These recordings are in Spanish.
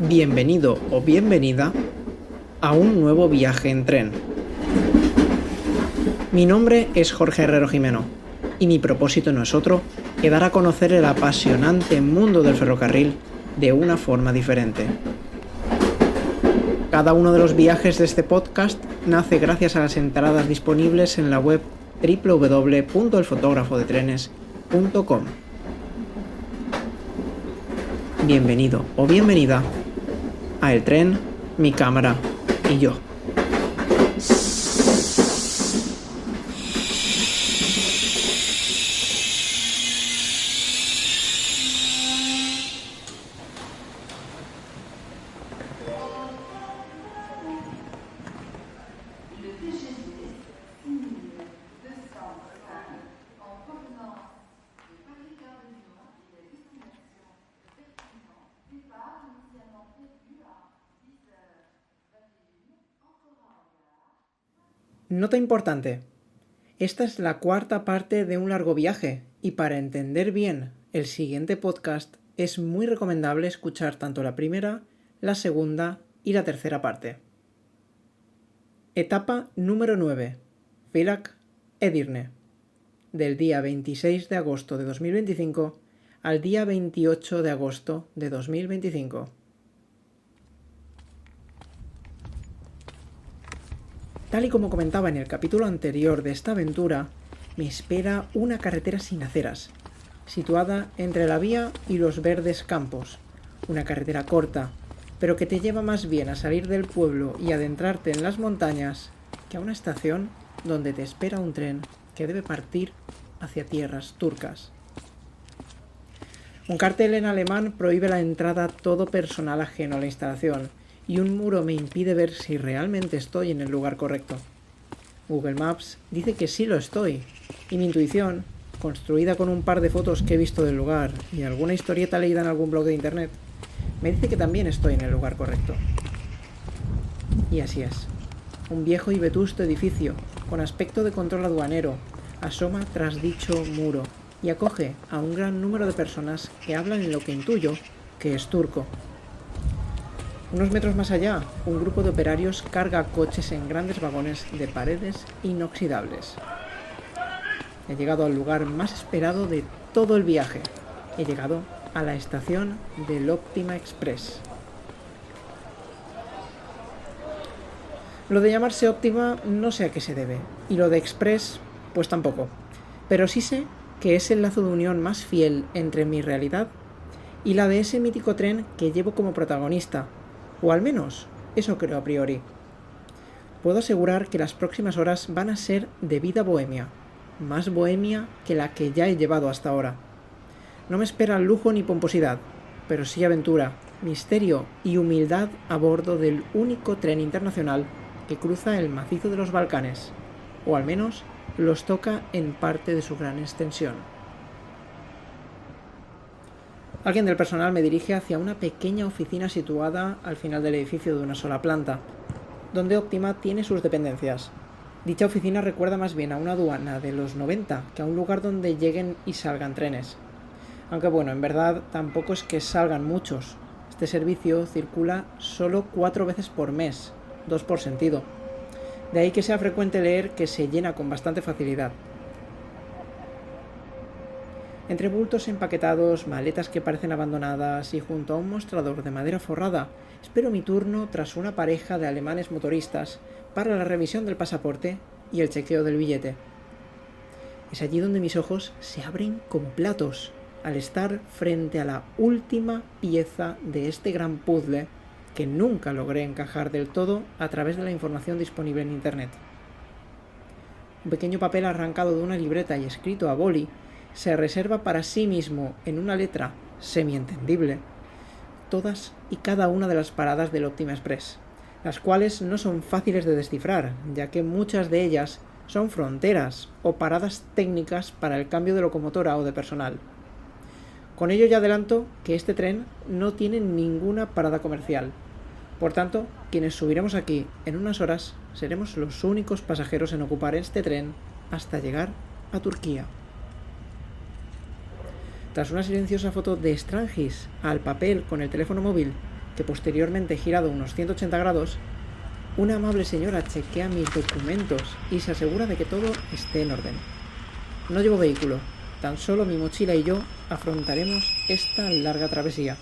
Bienvenido o bienvenida a un nuevo viaje en tren. Mi nombre es Jorge Herrero Jimeno y mi propósito no es otro que dar a conocer el apasionante mundo del ferrocarril de una forma diferente. Cada uno de los viajes de este podcast nace gracias a las entradas disponibles en la web www.elfotografodetrenes.com. Bienvenido o bienvenida a El Tren, mi cámara y yo. Nota importante. Esta es la cuarta parte de un largo viaje y para entender bien el siguiente podcast es muy recomendable escuchar tanto la primera, la segunda y la tercera parte. Etapa número 9. Villach, Edirne. Del día 26 de agosto de 2025 al día 28 de agosto de 2025. Tal y como comentaba en el capítulo anterior de esta aventura, me espera una carretera sin aceras, situada entre la vía y los verdes campos. Una carretera corta, pero que te lleva más bien a salir del pueblo y adentrarte en las montañas que a una estación donde te espera un tren que debe partir hacia tierras turcas. Un cartel en alemán prohíbe la entrada a todo personal ajeno a la instalación, y un muro me impide ver si realmente estoy en el lugar correcto. Google Maps dice que sí lo estoy, y mi intuición, construida con un par de fotos que he visto del lugar y alguna historieta leída en algún blog de internet, me dice que también estoy en el lugar correcto. Y así es. Un viejo y vetusto edificio, con aspecto de control aduanero, asoma tras dicho muro y acoge a un gran número de personas que hablan en lo que intuyo que es turco. Unos metros más allá, un grupo de operarios carga coches en grandes vagones de paredes inoxidables. He llegado al lugar más esperado de todo el viaje. He llegado a la estación del Optima Express. Lo de llamarse Optima no sé a qué se debe, y lo de Express, pues tampoco. Pero sí sé que es el lazo de unión más fiel entre mi realidad y la de ese mítico tren que llevo como protagonista. O al menos, eso creo a priori. Puedo asegurar que las próximas horas van a ser de vida bohemia, más bohemia que la que ya he llevado hasta ahora. No me espera lujo ni pomposidad, pero sí aventura, misterio y humildad a bordo del único tren internacional que cruza el macizo de los Balcanes, o al menos los toca en parte de su gran extensión. Alguien del personal me dirige hacia una pequeña oficina situada al final del edificio de una sola planta, donde Optima tiene sus dependencias. Dicha oficina recuerda más bien a una aduana de los 90 que a un lugar donde lleguen y salgan trenes. Aunque bueno, en verdad tampoco es que salgan muchos. Este servicio circula solo 4 veces por mes, 2 por sentido. De ahí que sea frecuente leer que se llena con bastante facilidad. Entre bultos empaquetados, maletas que parecen abandonadas y junto a un mostrador de madera forrada, espero mi turno tras una pareja de alemanes motoristas para la revisión del pasaporte y el chequeo del billete. Es allí donde mis ojos se abren como platos al estar frente a la última pieza de este gran puzzle que nunca logré encajar del todo a través de la información disponible en internet. Un pequeño papel arrancado de una libreta y escrito a boli se reserva para sí mismo, en una letra semi-entendible, todas y cada una de las paradas del Optima Express, las cuales no son fáciles de descifrar, ya que muchas de ellas son fronteras o paradas técnicas para el cambio de locomotora o de personal. Con ello ya adelanto que este tren no tiene ninguna parada comercial. Por tanto, quienes subiremos aquí en unas horas seremos los únicos pasajeros en ocupar este tren hasta llegar a Turquía. Tras una silenciosa foto de Strangis al papel con el teléfono móvil, que posteriormente he girado unos 180 grados, una amable señora chequea mis documentos y se asegura de que todo esté en orden. No llevo vehículo, tan solo mi mochila y yo afrontaremos esta larga travesía,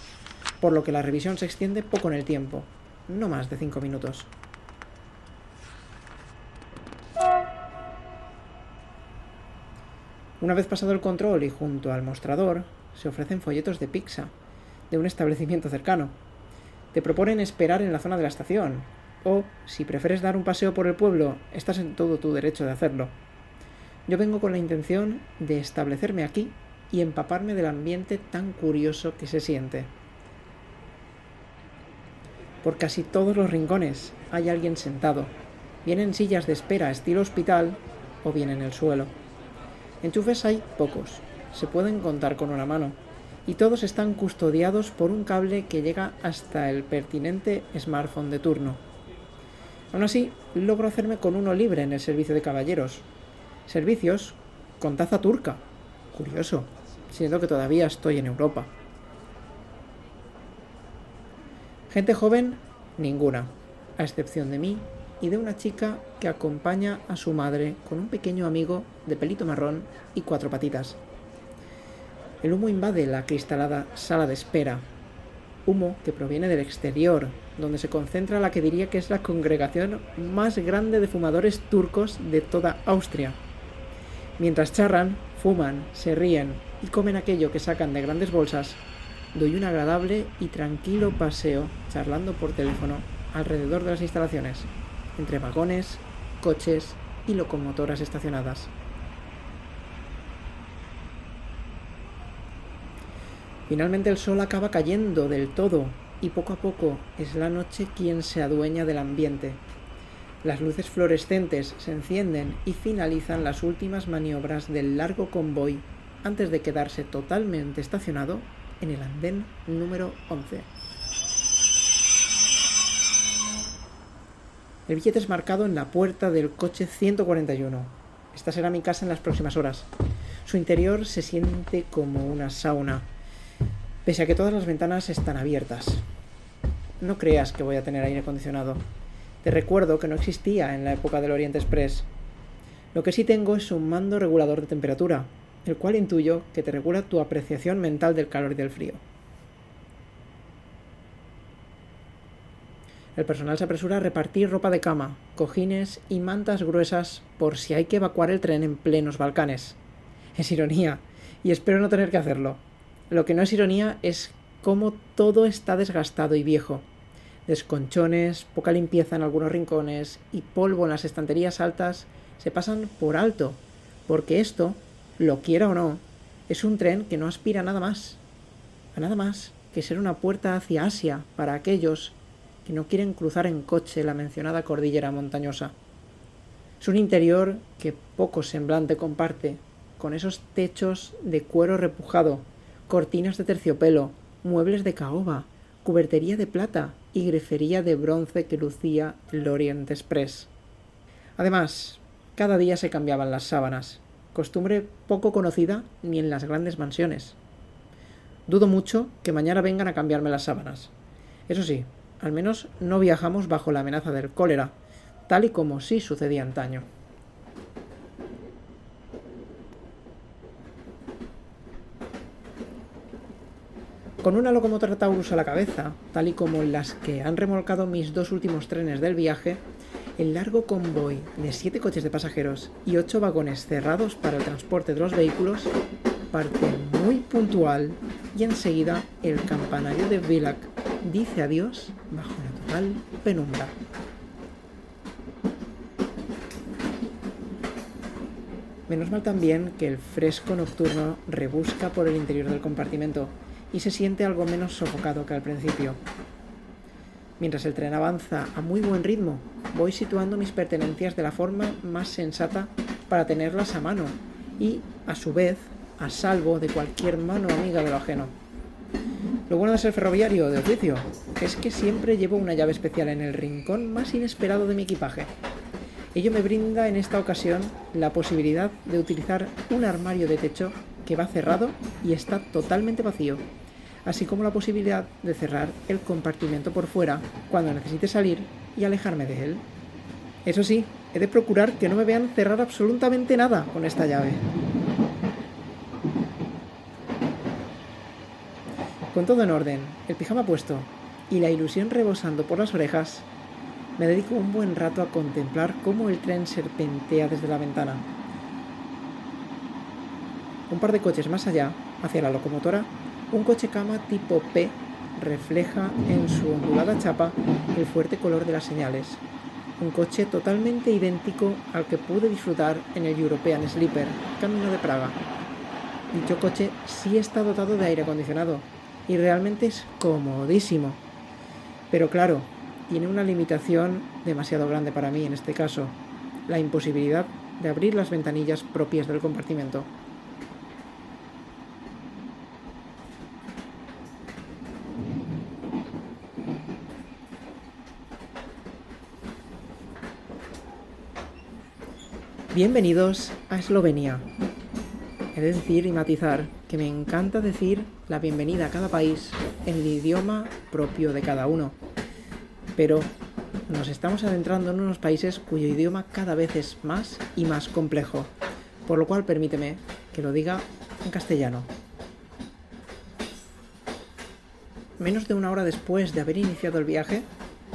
por lo que la revisión se extiende poco en el tiempo, no más de 5 minutos. Una vez pasado el control y junto al mostrador, se ofrecen folletos de pizza de un establecimiento cercano. Te proponen esperar en la zona de la estación, o, si prefieres dar un paseo por el pueblo, estás en todo tu derecho de hacerlo. Yo vengo con la intención de establecerme aquí y empaparme del ambiente tan curioso que se siente. Por casi todos los rincones hay alguien sentado, bien en sillas de espera estilo hospital o bien en el suelo. Enchufes hay pocos, se pueden contar con una mano, y todos están custodiados por un cable que llega hasta el pertinente smartphone de turno. Aún así, logro hacerme con uno libre en el servicio de caballeros. Servicios con taza turca. Curioso, siendo que todavía estoy en Europa. Gente joven, ninguna, a excepción de mí y de una chica que acompaña a su madre con un pequeño amigo de pelito marrón y 4 patitas. El humo invade la cristalada sala de espera, humo que proviene del exterior, donde se concentra la que diría que es la congregación más grande de fumadores turcos de toda Austria. Mientras charran, fuman, se ríen y comen aquello que sacan de grandes bolsas, doy un agradable y tranquilo paseo charlando por teléfono alrededor de las instalaciones, entre vagones, coches y locomotoras estacionadas. Finalmente el sol acaba cayendo del todo y poco a poco es la noche quien se adueña del ambiente. Las luces fluorescentes se encienden y finalizan las últimas maniobras del largo convoy antes de quedarse totalmente estacionado en el andén número 11. El billete es marcado en la puerta del coche 141. Esta será mi casa en las próximas horas. Su interior se siente como una sauna, pese a que todas las ventanas están abiertas. No creas que voy a tener aire acondicionado. Te recuerdo que no existía en la época del Orient Express. Lo que sí tengo es un mando regulador de temperatura, el cual intuyo que te regula tu apreciación mental del calor y del frío. El personal se apresura a repartir ropa de cama, cojines y mantas gruesas por si hay que evacuar el tren en plenos Balcanes. Es ironía, y espero no tener que hacerlo. Lo que no es ironía es cómo todo está desgastado y viejo. Desconchones, poca limpieza en algunos rincones y polvo en las estanterías altas se pasan por alto, porque esto, lo quiera o no, es un tren que no aspira a nada más que ser una puerta hacia Asia para aquellos que no quieren cruzar en coche la mencionada cordillera montañosa. Es un interior que poco semblante comparte con esos techos de cuero repujado, cortinas de terciopelo, muebles de caoba, cubertería de plata y grifería de bronce que lucía el Orient Express. Además, cada día se cambiaban las sábanas, costumbre poco conocida ni en las grandes mansiones. Dudo mucho que mañana vengan a cambiarme las sábanas. Eso sí, al menos no viajamos bajo la amenaza del cólera, tal y como sí sucedía antaño. Con una locomotora Taurus a la cabeza, tal y como las que han remolcado mis 2 últimos trenes del viaje, el largo convoy de 7 coches de pasajeros y 8 vagones cerrados para el transporte de los vehículos parte muy puntual y enseguida el campanario de Villach dice adiós bajo la total penumbra. Menos mal también que el fresco nocturno rebusca por el interior del compartimento y se siente algo menos sofocado que al principio. Mientras el tren avanza a muy buen ritmo, voy situando mis pertenencias de la forma más sensata para tenerlas a mano y, a su vez, a salvo de cualquier mano amiga de lo ajeno. Lo bueno de ser ferroviario de oficio es que siempre llevo una llave especial en el rincón más inesperado de mi equipaje. Ello me brinda en esta ocasión la posibilidad de utilizar un armario de techo que va cerrado y está totalmente vacío, así como la posibilidad de cerrar el compartimento por fuera cuando necesite salir y alejarme de él. Eso sí, he de procurar que no me vean cerrar absolutamente nada con esta llave. Con todo en orden, el pijama puesto y la ilusión rebosando por las orejas, me dedico un buen rato a contemplar cómo el tren serpentea desde la ventana. Un par de coches más allá, hacia la locomotora, un coche cama tipo P refleja en su ondulada chapa el fuerte color de las señales. Un coche totalmente idéntico al que pude disfrutar en el European Sleeper, camino de Praga. Dicho coche sí está dotado de aire acondicionado y realmente es comodísimo. Pero claro, tiene una limitación demasiado grande para mí en este caso, la imposibilidad de abrir las ventanillas propias del compartimento. Bienvenidos a Eslovenia. He de decir y matizar que me encanta decir la bienvenida a cada país en el idioma propio de cada uno. Pero nos estamos adentrando en unos países cuyo idioma cada vez es más y más complejo, por lo cual permíteme que lo diga en castellano. Menos de una hora después de haber iniciado el viaje,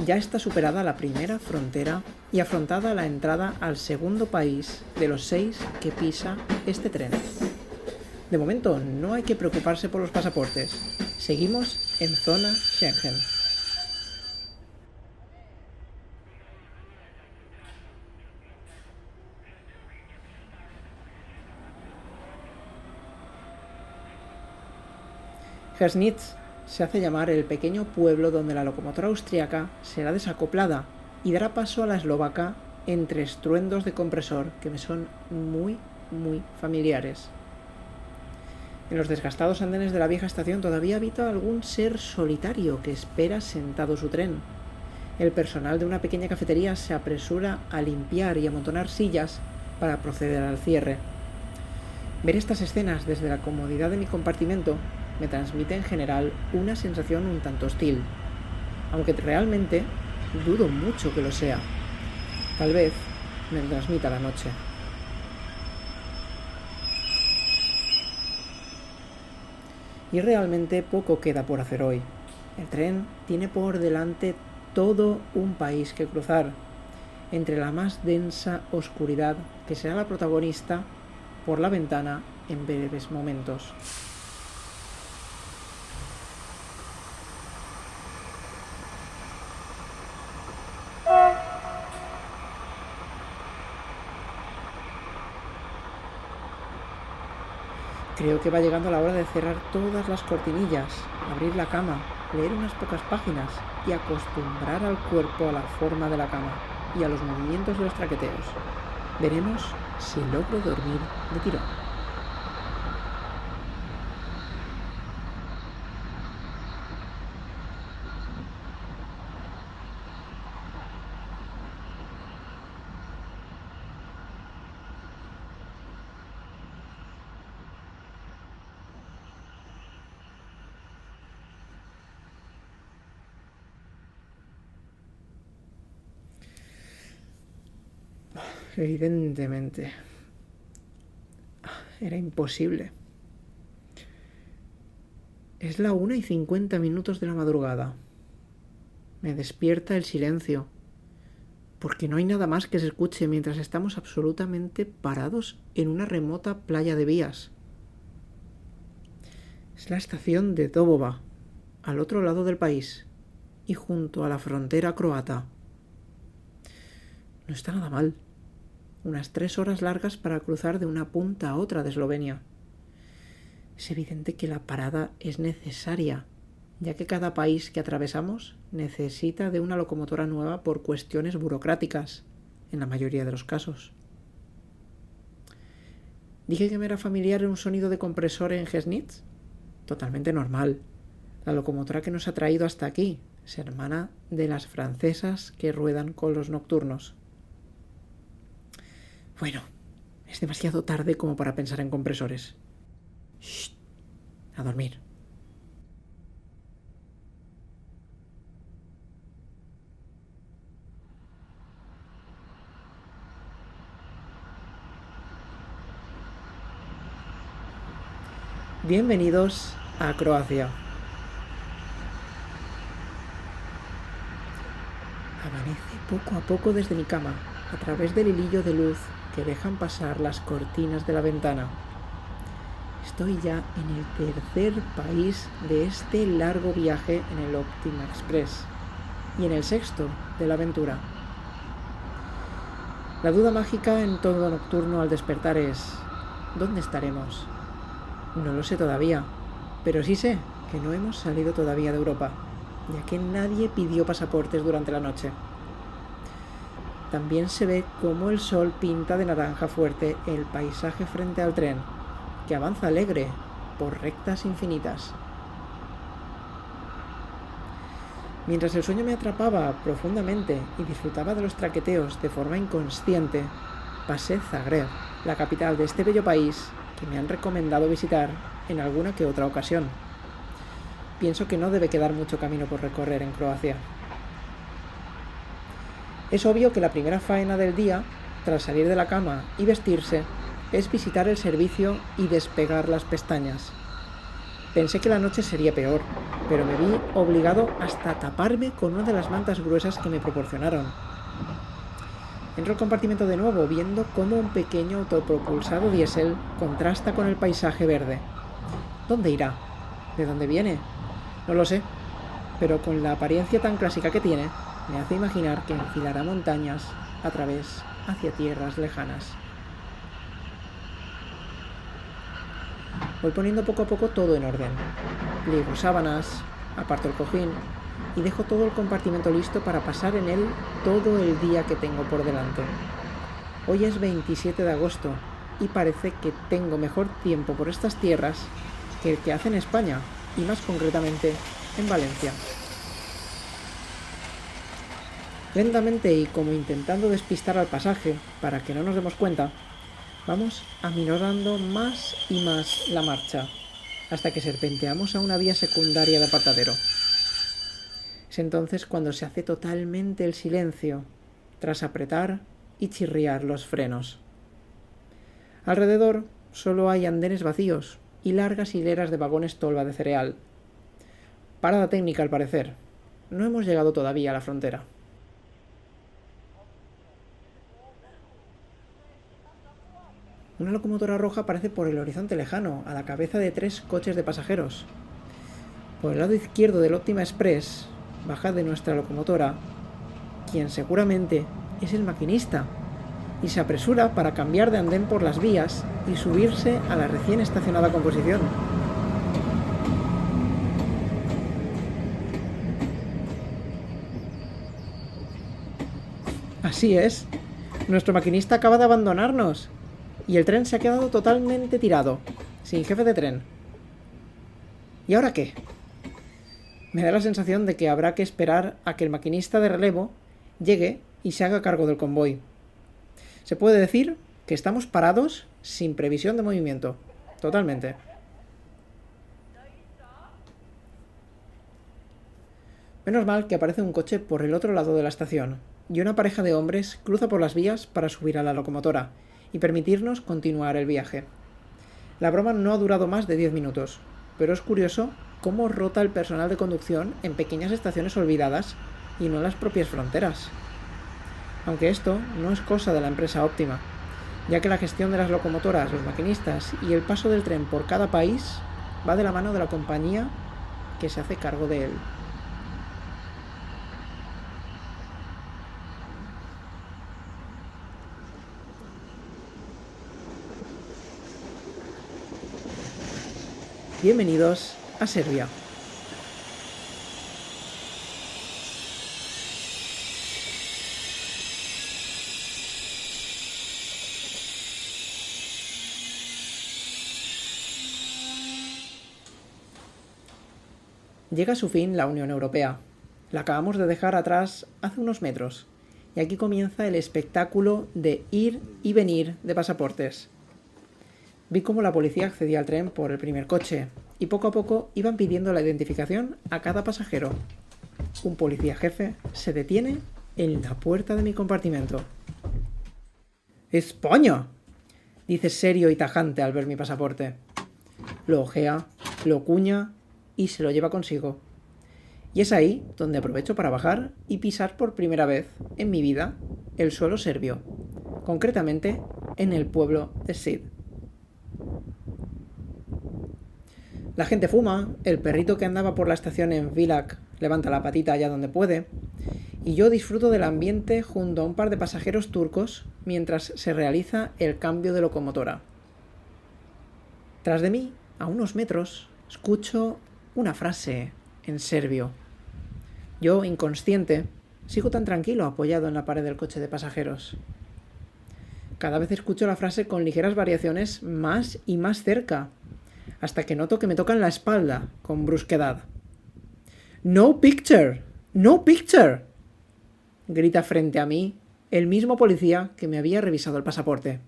ya está superada la primera frontera y afrontada la entrada al segundo país de los 6 que pisa este tren. De momento no hay que preocuparse por los pasaportes. Seguimos en zona Schengen. Hersnitz se hace llamar el pequeño pueblo donde la locomotora austriaca será desacoplada y dará paso a la eslovaca entre estruendos de compresor que me son muy familiares. En los desgastados andenes de la vieja estación todavía habita algún ser solitario que espera sentado su tren. El personal de una pequeña cafetería se apresura a limpiar y amontonar sillas para proceder al cierre. Ver estas escenas desde la comodidad de mi compartimento me transmite en general una sensación un tanto hostil, aunque realmente dudo mucho que lo sea. Tal vez me transmita la noche. Y realmente poco queda por hacer hoy. El tren tiene por delante todo un país que cruzar, entre la más densa oscuridad que será la protagonista por la ventana en breves momentos. Creo que va llegando la hora de cerrar todas las cortinillas, abrir la cama, leer unas pocas páginas y acostumbrar al cuerpo a la forma de la cama y a los movimientos de los traqueteos. Veremos si logro dormir de tirón. Evidentemente, era imposible. Es la 1:50 de la madrugada. Me despierta el silencio, porque no hay nada más que se escuche mientras estamos absolutamente parados en una remota playa de vías. Es la estación de Dobova, al otro lado del país y junto a la frontera croata. No está nada mal. Unas 3 horas largas para cruzar de una punta a otra de Eslovenia. Es evidente que la parada es necesaria, ya que cada país que atravesamos necesita de una locomotora nueva por cuestiones burocráticas, en la mayoría de los casos. ¿Dije que me era familiar un sonido de compresor en Hersnitz? Totalmente normal. La locomotora que nos ha traído hasta aquí es hermana de las francesas que ruedan con los nocturnos. Bueno, es demasiado tarde como para pensar en compresores. Shh, a dormir. Bienvenidos a Croacia. Amanece poco a poco desde mi cama, a través del hilillo de luz que dejan pasar las cortinas de la ventana. Estoy ya en el tercer país de este largo viaje en el Optima Express y en el sexto de la aventura. La duda mágica en todo nocturno al despertar es: ¿dónde estaremos? No lo sé todavía, pero sí sé que no hemos salido todavía de Europa, ya que nadie pidió pasaportes durante la noche. También se ve cómo el sol pinta de naranja fuerte el paisaje frente al tren, que avanza alegre por rectas infinitas. Mientras el sueño me atrapaba profundamente y disfrutaba de los traqueteos de forma inconsciente, pasé Zagreb, la capital de este bello país que me han recomendado visitar en alguna que otra ocasión. Pienso que no debe quedar mucho camino por recorrer en Croacia. Es obvio que la primera faena del día, tras salir de la cama y vestirse, es visitar el servicio y despegar las pestañas. Pensé que la noche sería peor, pero me vi obligado hasta taparme con una de las mantas gruesas que me proporcionaron. Entro al compartimento de nuevo, viendo cómo un pequeño autopropulsado diésel contrasta con el paisaje verde. ¿Dónde irá? ¿De dónde viene? No lo sé, pero con la apariencia tan clásica que tiene, me hace imaginar que enfilará montañas a través hacia tierras lejanas. Voy poniendo poco a poco todo en orden. Pliego sábanas, aparto el cojín y dejo todo el compartimento listo para pasar en él todo el día que tengo por delante. Hoy es 27 de agosto y parece que tengo mejor tiempo por estas tierras que el que hace en España, y más concretamente en Valencia. Lentamente y como intentando despistar al pasaje para que no nos demos cuenta, vamos aminorando más y más la marcha, hasta que serpenteamos a una vía secundaria de apartadero. Es entonces cuando se hace totalmente el silencio, tras apretar y chirriar los frenos. Alrededor solo hay andenes vacíos y largas hileras de vagones tolva de cereal. Parada técnica al parecer. No hemos llegado todavía a la frontera. Una locomotora roja aparece por el horizonte lejano, a la cabeza de 3 coches de pasajeros. Por el lado izquierdo del Optima Express, baja de nuestra locomotora, quien seguramente es el maquinista, y se apresura para cambiar de andén por las vías y subirse a la recién estacionada composición. Así es, nuestro maquinista acaba de abandonarnos y el tren se ha quedado totalmente tirado, sin jefe de tren. ¿Y ahora qué? Me da la sensación de que habrá que esperar a que el maquinista de relevo llegue y se haga cargo del convoy. Se puede decir que estamos parados sin previsión de movimiento, totalmente. Menos mal que aparece un coche por el otro lado de la estación, y una pareja de hombres cruza por las vías para subir a la locomotora y permitirnos continuar el viaje. La broma no ha durado más de 10 minutos, pero es curioso cómo rota el personal de conducción en pequeñas estaciones olvidadas y no en las propias fronteras. Aunque esto no es cosa de la empresa Optima, ya que la gestión de las locomotoras, los maquinistas y el paso del tren por cada país va de la mano de la compañía que se hace cargo de él. Bienvenidos a Serbia. Llega a su fin la Unión Europea. La acabamos de dejar atrás hace unos metros, y aquí comienza el espectáculo de ir y venir de pasaportes. Vi cómo la policía accedía al tren por el primer coche, y poco a poco iban pidiendo la identificación a cada pasajero. Un policía jefe se detiene en la puerta de mi compartimento. ¡España!, dice serio y tajante al ver mi pasaporte. lo ojea, lo cuña y se lo lleva consigo. Y es ahí donde aprovecho para bajar y pisar por primera vez en mi vida el suelo serbio, concretamente en el pueblo de Sid. La gente fuma, el perrito que andaba por la estación en Vilak levanta la patita allá donde puede, y yo disfruto del ambiente junto a un par de pasajeros turcos mientras se realiza el cambio de locomotora. Tras de mí, a unos metros, escucho una frase en serbio. Yo, inconsciente, sigo tan tranquilo apoyado en la pared del coche de pasajeros. Cada vez escucho la frase con ligeras variaciones más y más cerca, hasta que noto que me tocan la espalda con brusquedad. «No picture! ¡No picture!», grita frente a mí el mismo policía que me había revisado el pasaporte.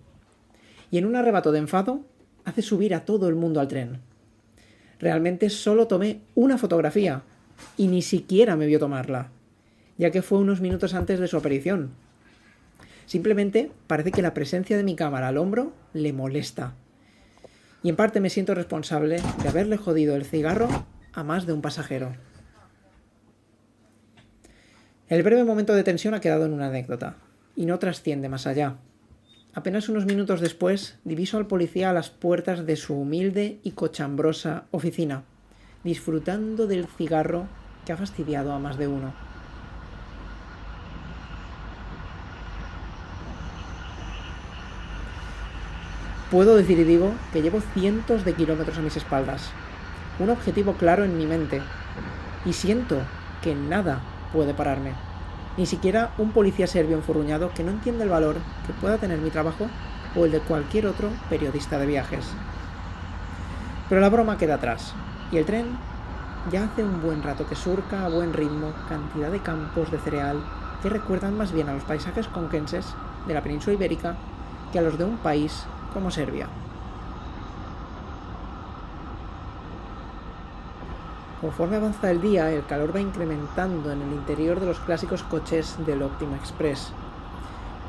Y en un arrebato de enfado, hace subir a todo el mundo al tren. Realmente solo tomé una fotografía y ni siquiera me vio tomarla, ya que fue unos minutos antes de su aparición. Simplemente parece que la presencia de mi cámara al hombro le molesta. Y en parte me siento responsable de haberle jodido el cigarro a más de un pasajero. El breve momento de tensión ha quedado en una anécdota, y no trasciende más allá. Apenas unos minutos después, diviso al policía a las puertas de su humilde y cochambrosa oficina, disfrutando del cigarro que ha fastidiado a más de uno. Puedo decir y digo que llevo cientos de kilómetros a mis espaldas, un objetivo claro en mi mente, y siento que nada puede pararme, ni siquiera un policía serbio enfurruñado que no entiende el valor que pueda tener mi trabajo o el de cualquier otro periodista de viajes. Pero la broma queda atrás, y el tren ya hace un buen rato que surca a buen ritmo cantidad de campos de cereal que recuerdan más bien a los paisajes conquenses de la península ibérica que a los de un país como Serbia. Conforme avanza el día, el calor va incrementando en el interior de los clásicos coches del Optima Express.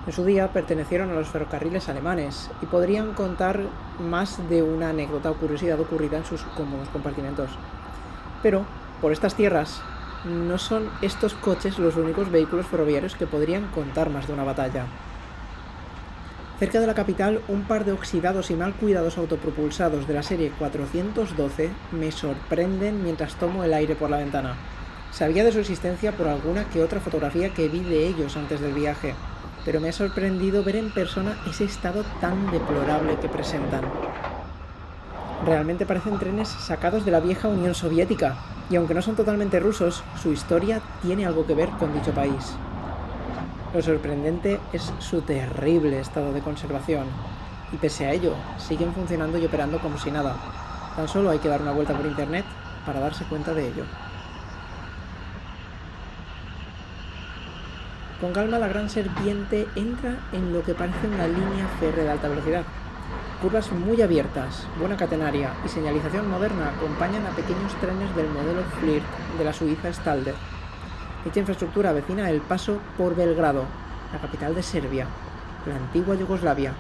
En su día pertenecieron a los ferrocarriles alemanes y podrían contar más de una anécdota o curiosidad ocurrida en sus cómodos compartimentos. Pero, por estas tierras, no son estos coches los únicos vehículos ferroviarios que podrían contar más de una batalla. Cerca de la capital, un par de oxidados y mal cuidados autopropulsados de la serie 412 me sorprenden mientras tomo el aire por la ventana. Sabía de su existencia por alguna que otra fotografía que vi de ellos antes del viaje, pero me ha sorprendido ver en persona ese estado tan deplorable que presentan. Realmente parecen trenes sacados de la vieja Unión Soviética, y aunque no son totalmente rusos, su historia tiene algo que ver con dicho país. Lo sorprendente es su terrible estado de conservación, y pese a ello, siguen funcionando y operando como si nada. Tan solo hay que dar una vuelta por internet para darse cuenta de ello. Con calma, la gran serpiente entra en lo que parece una línea férrea de alta velocidad. Curvas muy abiertas, buena catenaria y señalización moderna acompañan a pequeños trenes del modelo Flirt de la Suiza Stalder. Dicha infraestructura avecina el paso por Belgrado, la capital de Serbia, la antigua Yugoslavia.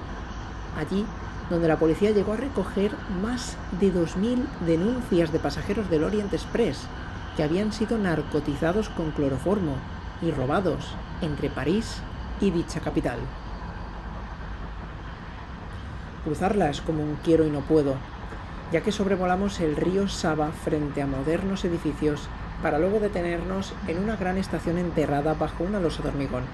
Allí, donde la policía llegó a recoger más de 2000 denuncias de pasajeros del Orient Express que habían sido narcotizados con cloroformo y robados entre París y dicha capital. Cruzarla es como un quiero y no puedo, ya que sobrevolamos el río Sava frente a modernos edificios para luego detenernos en una gran estación enterrada bajo una losa de hormigón.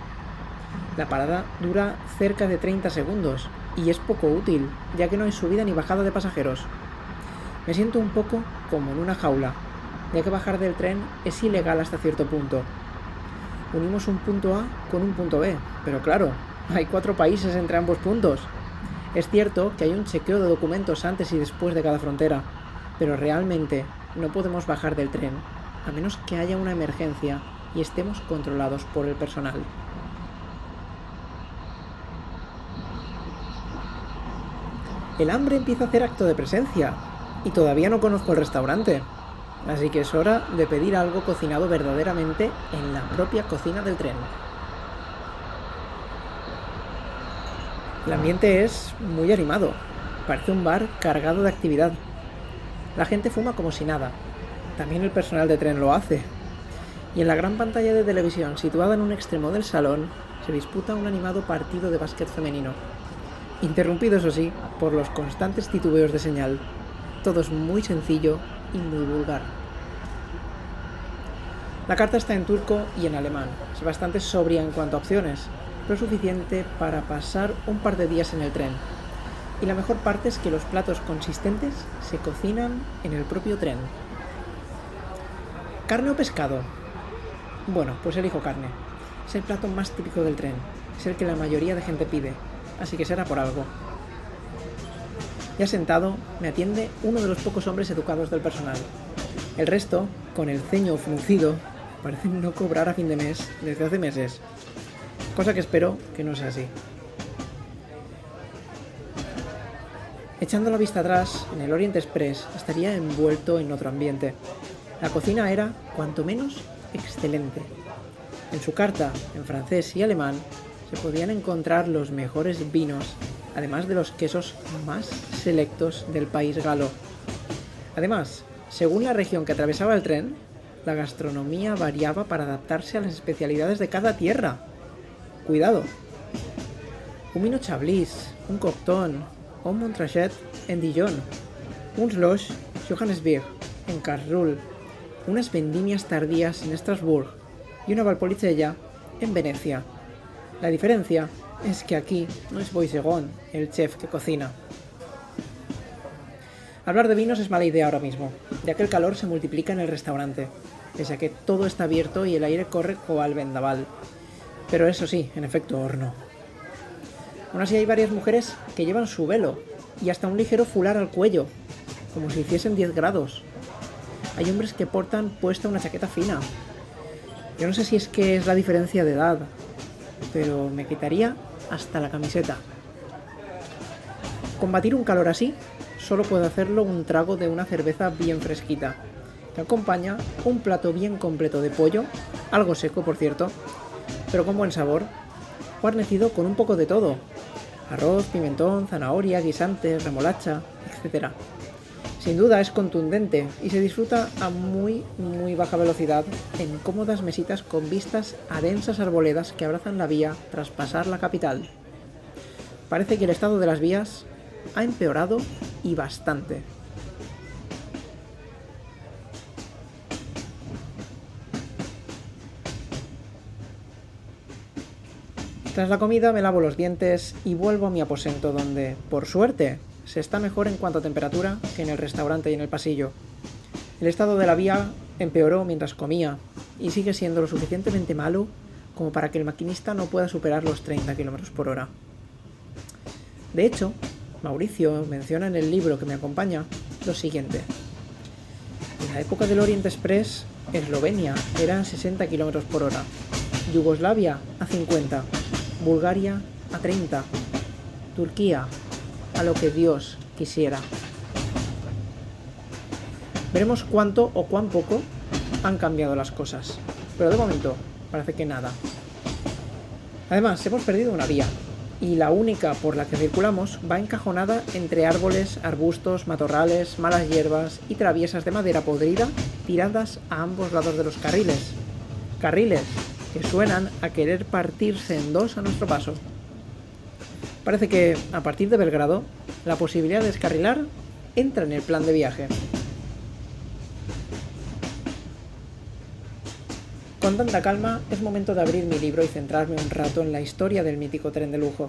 La parada dura cerca de 30 segundos y es poco útil, ya que no hay subida ni bajada de pasajeros. Me siento un poco como en una jaula, ya que bajar del tren es ilegal hasta cierto punto. Unimos un punto A con un punto B, pero claro, hay 4 países entre ambos puntos. Es cierto que hay un chequeo de documentos antes y después de cada frontera, pero realmente no podemos bajar del tren, a menos que haya una emergencia y estemos controlados por el personal. El hambre empieza a hacer acto de presencia, y todavía no conozco el restaurante, así que es hora de pedir algo cocinado verdaderamente en la propia cocina del tren. El ambiente es muy animado, parece un bar cargado de actividad. La gente fuma como si nada. También el personal de tren lo hace. Y en la gran pantalla de televisión, situada en un extremo del salón, se disputa un animado partido de básquet femenino. Interrumpido, eso sí, por los constantes titubeos de señal. Todo es muy sencillo y muy vulgar. La carta está en turco y en alemán. Es bastante sobria en cuanto a opciones, pero suficiente para pasar un par de días en el tren. Y la mejor parte es que los platos consistentes se cocinan en el propio tren. ¿Carne o pescado? Bueno, pues elijo carne. Es el plato más típico del tren. Es el que la mayoría de gente pide, así que será por algo. Ya sentado, me atiende uno de los pocos hombres educados del personal. El resto, con el ceño fruncido, parecen no cobrar a fin de mes desde hace meses. Cosa que espero que no sea así. Echando la vista atrás, en el Orient Express estaría envuelto en otro ambiente. La cocina era, cuanto menos, excelente. En su carta, en francés y alemán, se podían encontrar los mejores vinos, además de los quesos más selectos del país galo. Además, según la región que atravesaba el tren, la gastronomía variaba para adaptarse a las especialidades de cada tierra. ¡Cuidado! Un vino Chablis, un Cocton o un Montrachet en Dijon, un Slosh Johannesburg en Karlsruhe, unas vendimias tardías en Estrasburgo y una Valpolicella en Venecia. La diferencia es que aquí no es Boisegón el chef que cocina. Hablar de vinos es mala idea ahora mismo, ya que el calor se multiplica en el restaurante, pese a que todo está abierto y el aire corre cual vendaval. Pero eso sí, en efecto, horno. Aún así hay varias mujeres que llevan su velo y hasta un ligero fular al cuello, como si hiciesen 10 grados. Hay hombres que portan puesta una chaqueta fina. Yo no sé si es que es la diferencia de edad, pero me quitaría hasta la camiseta. Combatir un calor así solo puede hacerlo un trago de una cerveza bien fresquita, que acompaña un plato bien completo de pollo, algo seco por cierto, pero con buen sabor, guarnecido con un poco de todo: arroz, pimentón, zanahoria, guisantes, remolacha, etc. Sin duda es contundente y se disfruta a muy baja velocidad en cómodas mesitas con vistas a densas arboledas que abrazan la vía tras pasar la capital. Parece que el estado de las vías ha empeorado y bastante. Tras la comida me lavo los dientes y vuelvo a mi aposento donde, por suerte, se está mejor en cuanto a temperatura que en el restaurante y en el pasillo. El estado de la vía empeoró mientras comía y sigue siendo lo suficientemente malo como para que el maquinista no pueda superar los 30 km por hora. De hecho, Mauricio menciona en el libro que me acompaña lo siguiente: en la época del Orient Express, Eslovenia era a 60 km por hora, Yugoslavia a 50, Bulgaria a 30, Turquía a lo que Dios quisiera. Veremos cuánto o cuán poco han cambiado las cosas, pero de momento parece que nada. Además, hemos perdido una vía, y la única por la que circulamos va encajonada entre árboles, arbustos, matorrales, malas hierbas y traviesas de madera podrida tiradas a ambos lados de los carriles. Carriles que suenan a querer partirse en dos a nuestro paso. Parece que, a partir de Belgrado, la posibilidad de descarrilar entra en el plan de viaje. Con tanta calma, es momento de abrir mi libro y centrarme un rato en la historia del mítico tren de lujo.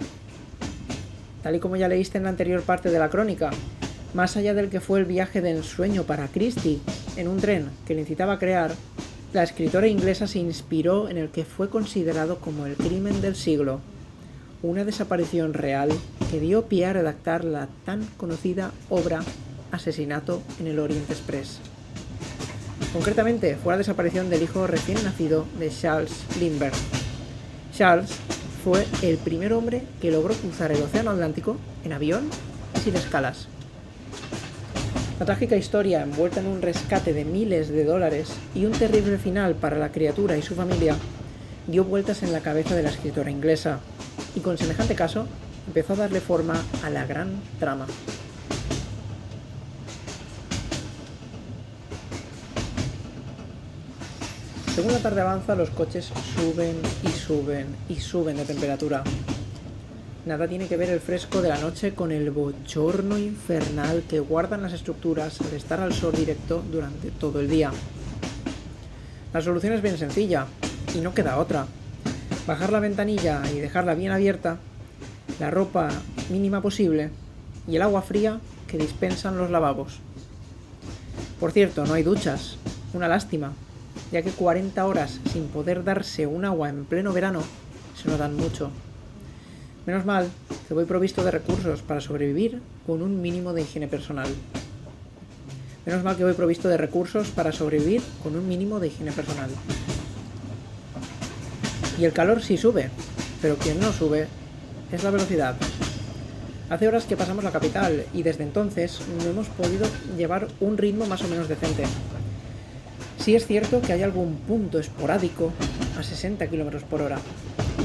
Tal y como ya leíste en la anterior parte de la crónica, más allá del que fue el viaje de ensueño para Christie en un tren que le incitaba a crear, la escritora inglesa se inspiró en el que fue considerado como el crimen del siglo, una desaparición real que dio pie a redactar la tan conocida obra Asesinato en el Orient Express. Concretamente, fue la desaparición del hijo recién nacido de Charles Lindbergh. Charles fue el primer hombre que logró cruzar el Océano Atlántico en avión y sin escalas. La trágica historia, envuelta en un rescate de miles de dólares y un terrible final para la criatura y su familia, dio vueltas en la cabeza de la escritora inglesa, y con semejante caso empezó a darle forma a la gran trama. Según la tarde avanza, los coches suben y suben y suben de temperatura. Nada tiene que ver el fresco de la noche con el bochorno infernal que guardan las estructuras al estar al sol directo durante todo el día. La solución es bien sencilla, y no queda otra. Bajar la ventanilla y dejarla bien abierta, la ropa mínima posible y el agua fría que dispensan los lavabos. Por cierto, no hay duchas, una lástima, ya que 40 horas sin poder darse un agua en pleno verano se notan mucho. Menos mal que voy provisto de recursos para sobrevivir con un mínimo de higiene personal. Y el calor sí sube, pero quien no sube es la velocidad. Hace horas que pasamos la capital y desde entonces no hemos podido llevar un ritmo más o menos decente. Sí es cierto que hay algún punto esporádico a 60 km por hora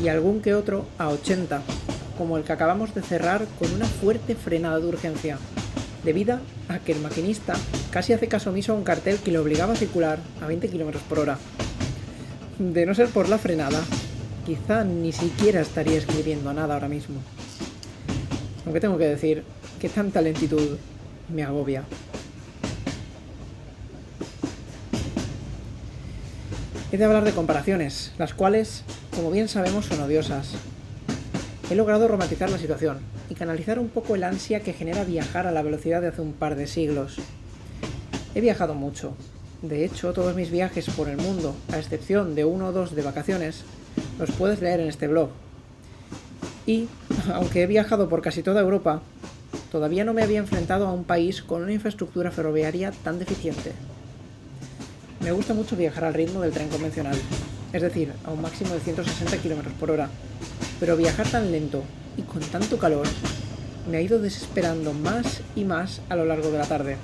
y algún que otro a 80, como el que acabamos de cerrar con una fuerte frenada de urgencia, debido a que el maquinista casi hace caso omiso a un cartel que le obligaba a circular a 20 km por hora. De no ser por la frenada, quizá ni siquiera estaría escribiendo nada ahora mismo. Aunque tengo que decir que tanta lentitud me agobia. He de hablar de comparaciones, las cuales, como bien sabemos, son odiosas. He logrado romantizar la situación y canalizar un poco el ansia que genera viajar a la velocidad de hace un par de siglos. He viajado mucho. De hecho, todos mis viajes por el mundo, a excepción de 1 o 2 de vacaciones, los puedes leer en este blog. Y, aunque he viajado por casi toda Europa, todavía no me había enfrentado a un país con una infraestructura ferroviaria tan deficiente. Me gusta mucho viajar al ritmo del tren convencional, es decir, a un máximo de 160 km por hora, pero viajar tan lento y con tanto calor me ha ido desesperando más y más a lo largo de la tarde,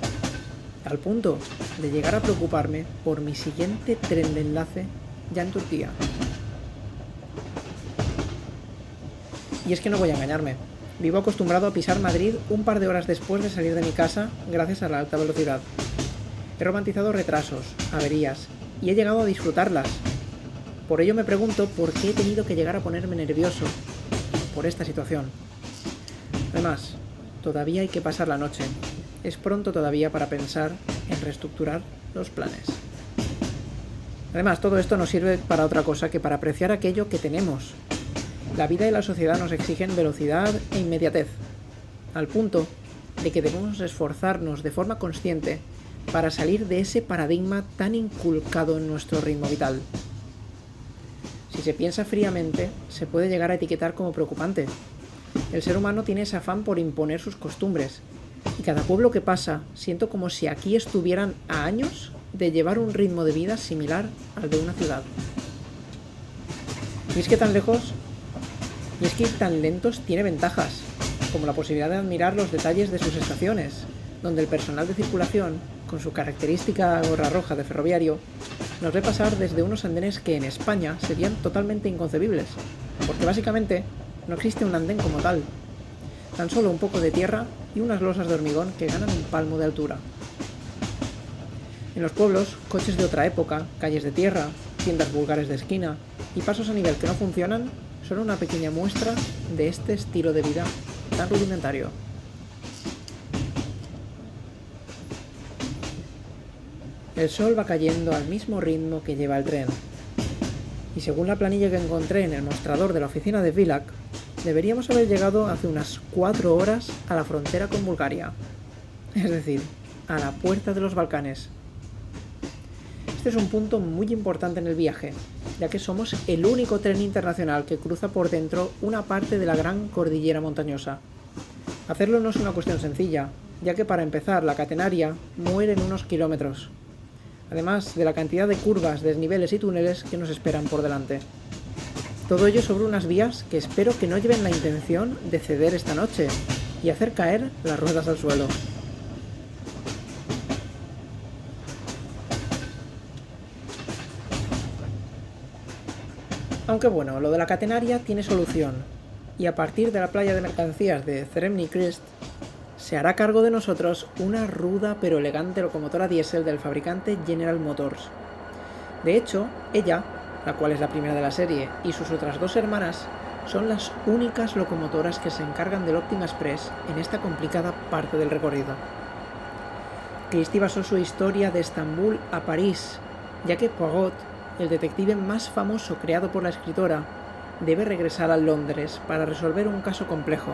al punto de llegar a preocuparme por mi siguiente tren de enlace ya en Turquía. Y es que no voy a engañarme, vivo acostumbrado a pisar Madrid un par de horas después de salir de mi casa gracias a la alta velocidad. He romantizado retrasos, averías, y he llegado a disfrutarlas. Por ello me pregunto por qué he tenido que llegar a ponerme nervioso por esta situación. Además, todavía hay que pasar la noche. Es pronto todavía para pensar en reestructurar los planes. Además, todo esto no sirve para otra cosa que para apreciar aquello que tenemos. La vida y la sociedad nos exigen velocidad e inmediatez, al punto de que debemos esforzarnos de forma consciente para salir de ese paradigma tan inculcado en nuestro ritmo vital. Si se piensa fríamente, se puede llegar a etiquetar como preocupante. El ser humano tiene ese afán por imponer sus costumbres, y cada pueblo que pasa siento como si aquí estuvieran a años de llevar un ritmo de vida similar al de una ciudad. Y es que ir tan lentos tiene ventajas, como la posibilidad de admirar los detalles de sus estaciones, donde el personal de circulación, con su característica gorra roja de ferroviario, nos ve pasar desde unos andenes que en España serían totalmente inconcebibles, porque básicamente no existe un andén como tal, tan solo un poco de tierra y unas losas de hormigón que ganan un palmo de altura. En los pueblos, coches de otra época, calles de tierra, tiendas vulgares de esquina y pasos a nivel que no funcionan son una pequeña muestra de este estilo de vida tan rudimentario. El sol va cayendo al mismo ritmo que lleva el tren, y según la planilla que encontré en el mostrador de la oficina de Vilac, deberíamos haber llegado hace unas 4 horas a la frontera con Bulgaria, es decir, a la puerta de los Balcanes. Este es un punto muy importante en el viaje, ya que somos el único tren internacional que cruza por dentro una parte de la gran cordillera montañosa. Hacerlo no es una cuestión sencilla, ya que para empezar la catenaria muere en unos kilómetros, además de la cantidad de curvas, desniveles y túneles que nos esperan por delante. Todo ello sobre unas vías que espero que no lleven la intención de ceder esta noche y hacer caer las ruedas al suelo. Aunque bueno, lo de la catenaria tiene solución, y a partir de la playa de mercancías de Ceremny Crest se hará cargo de nosotros una ruda pero elegante locomotora diésel del fabricante General Motors. De hecho, ella, la cual es la primera de la serie, y sus otras dos hermanas, son las únicas locomotoras que se encargan del Optima Express en esta complicada parte del recorrido. Christie basó su historia de Estambul a París, ya que Poirot, el detective más famoso creado por la escritora, debe regresar a Londres para resolver un caso complejo,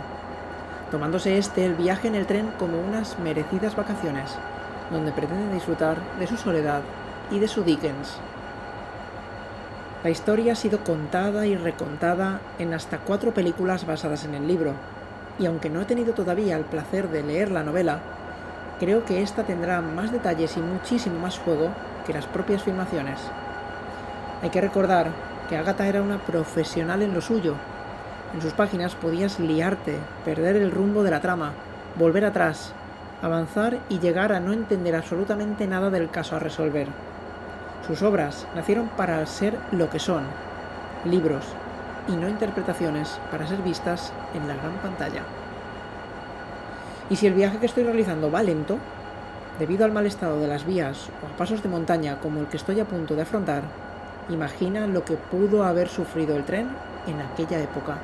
tomándose el viaje en el tren como unas merecidas vacaciones, donde pretende disfrutar de su soledad y de su Dickens. La historia ha sido contada y recontada en hasta 4 películas basadas en el libro, y aunque no he tenido todavía el placer de leer la novela, creo que esta tendrá más detalles y muchísimo más juego que las propias filmaciones. Hay que recordar que Agatha era una profesional en lo suyo. En sus páginas podías liarte, perder el rumbo de la trama, volver atrás, avanzar y llegar a no entender absolutamente nada del caso a resolver. Sus obras nacieron para ser lo que son, libros, y no interpretaciones para ser vistas en la gran pantalla. Y si el viaje que estoy realizando va lento, debido al mal estado de las vías o a pasos de montaña como el que estoy a punto de afrontar, imagina lo que pudo haber sufrido el tren en aquella época.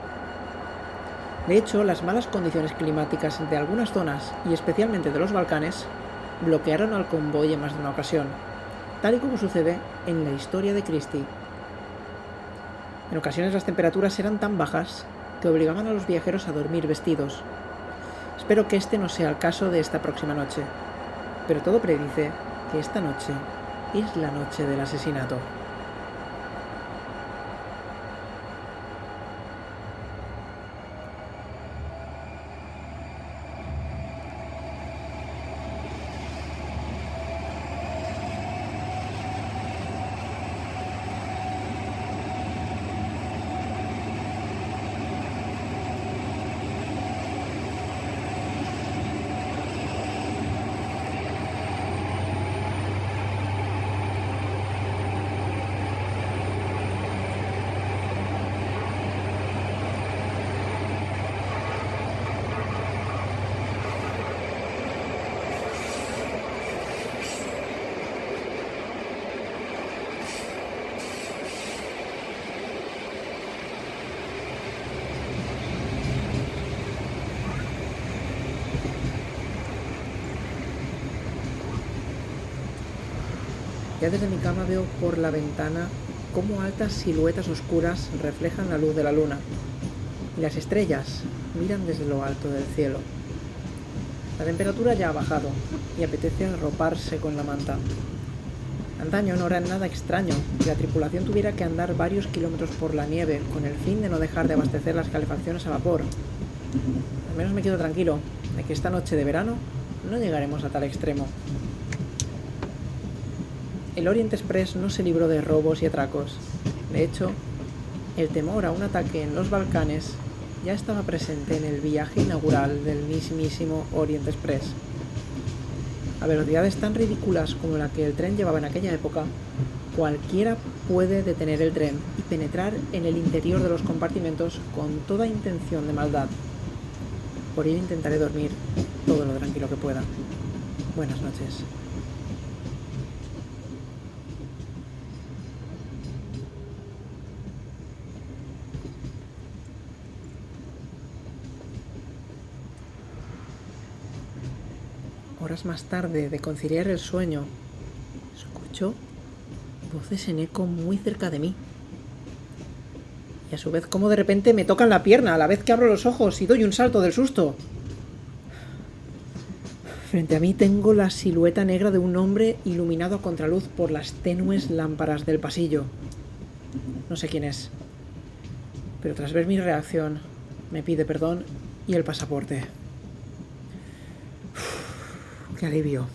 De hecho, las malas condiciones climáticas de algunas zonas, y especialmente de los Balcanes, bloquearon al convoy en más de una ocasión, tal y como sucede en la historia de Christie. En ocasiones las temperaturas eran tan bajas que obligaban a los viajeros a dormir vestidos. Espero que este no sea el caso de esta próxima noche, pero todo predice que esta noche es la noche del asesinato. Ya desde mi cama veo por la ventana cómo altas siluetas oscuras reflejan la luz de la luna, y las estrellas miran desde lo alto del cielo. La temperatura ya ha bajado, y apetece arroparse con la manta. Antaño no era nada extraño que la tripulación tuviera que andar varios kilómetros por la nieve con el fin de no dejar de abastecer las calefacciones a vapor. Al menos me quedo tranquilo de que esta noche de verano no llegaremos a tal extremo. El Orient Express no se libró de robos y atracos. De hecho, el temor a un ataque en los Balcanes ya estaba presente en el viaje inaugural del mismísimo Orient Express. A velocidades tan ridículas como la que el tren llevaba en aquella época, cualquiera puede detener el tren y penetrar en el interior de los compartimentos con toda intención de maldad. Por ello intentaré dormir todo lo tranquilo que pueda. Buenas noches. Horas más tarde de conciliar el sueño, escucho voces en eco muy cerca de mí. Y a su vez como de repente me tocan la pierna a la vez que abro los ojos y doy un salto del susto. Frente a mí tengo la silueta negra de un hombre iluminado a contraluz por las tenues lámparas del pasillo. No sé quién es, pero tras ver mi reacción, me pide perdón y el pasaporte. ¡Qué alivio!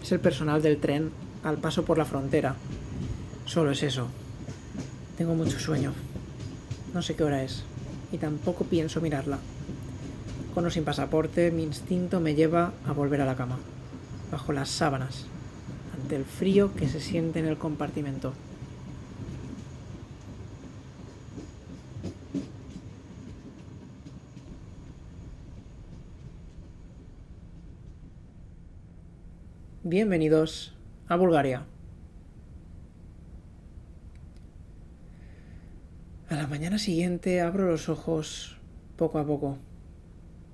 Es el personal del tren al paso por la frontera. Solo es eso. Tengo mucho sueño. No sé qué hora es, y tampoco pienso mirarla. Con o sin pasaporte, mi instinto me lleva a volver a la cama, bajo las sábanas, ante el frío que se siente en el compartimento. Bienvenidos a Bulgaria. A la mañana siguiente abro los ojos poco a poco,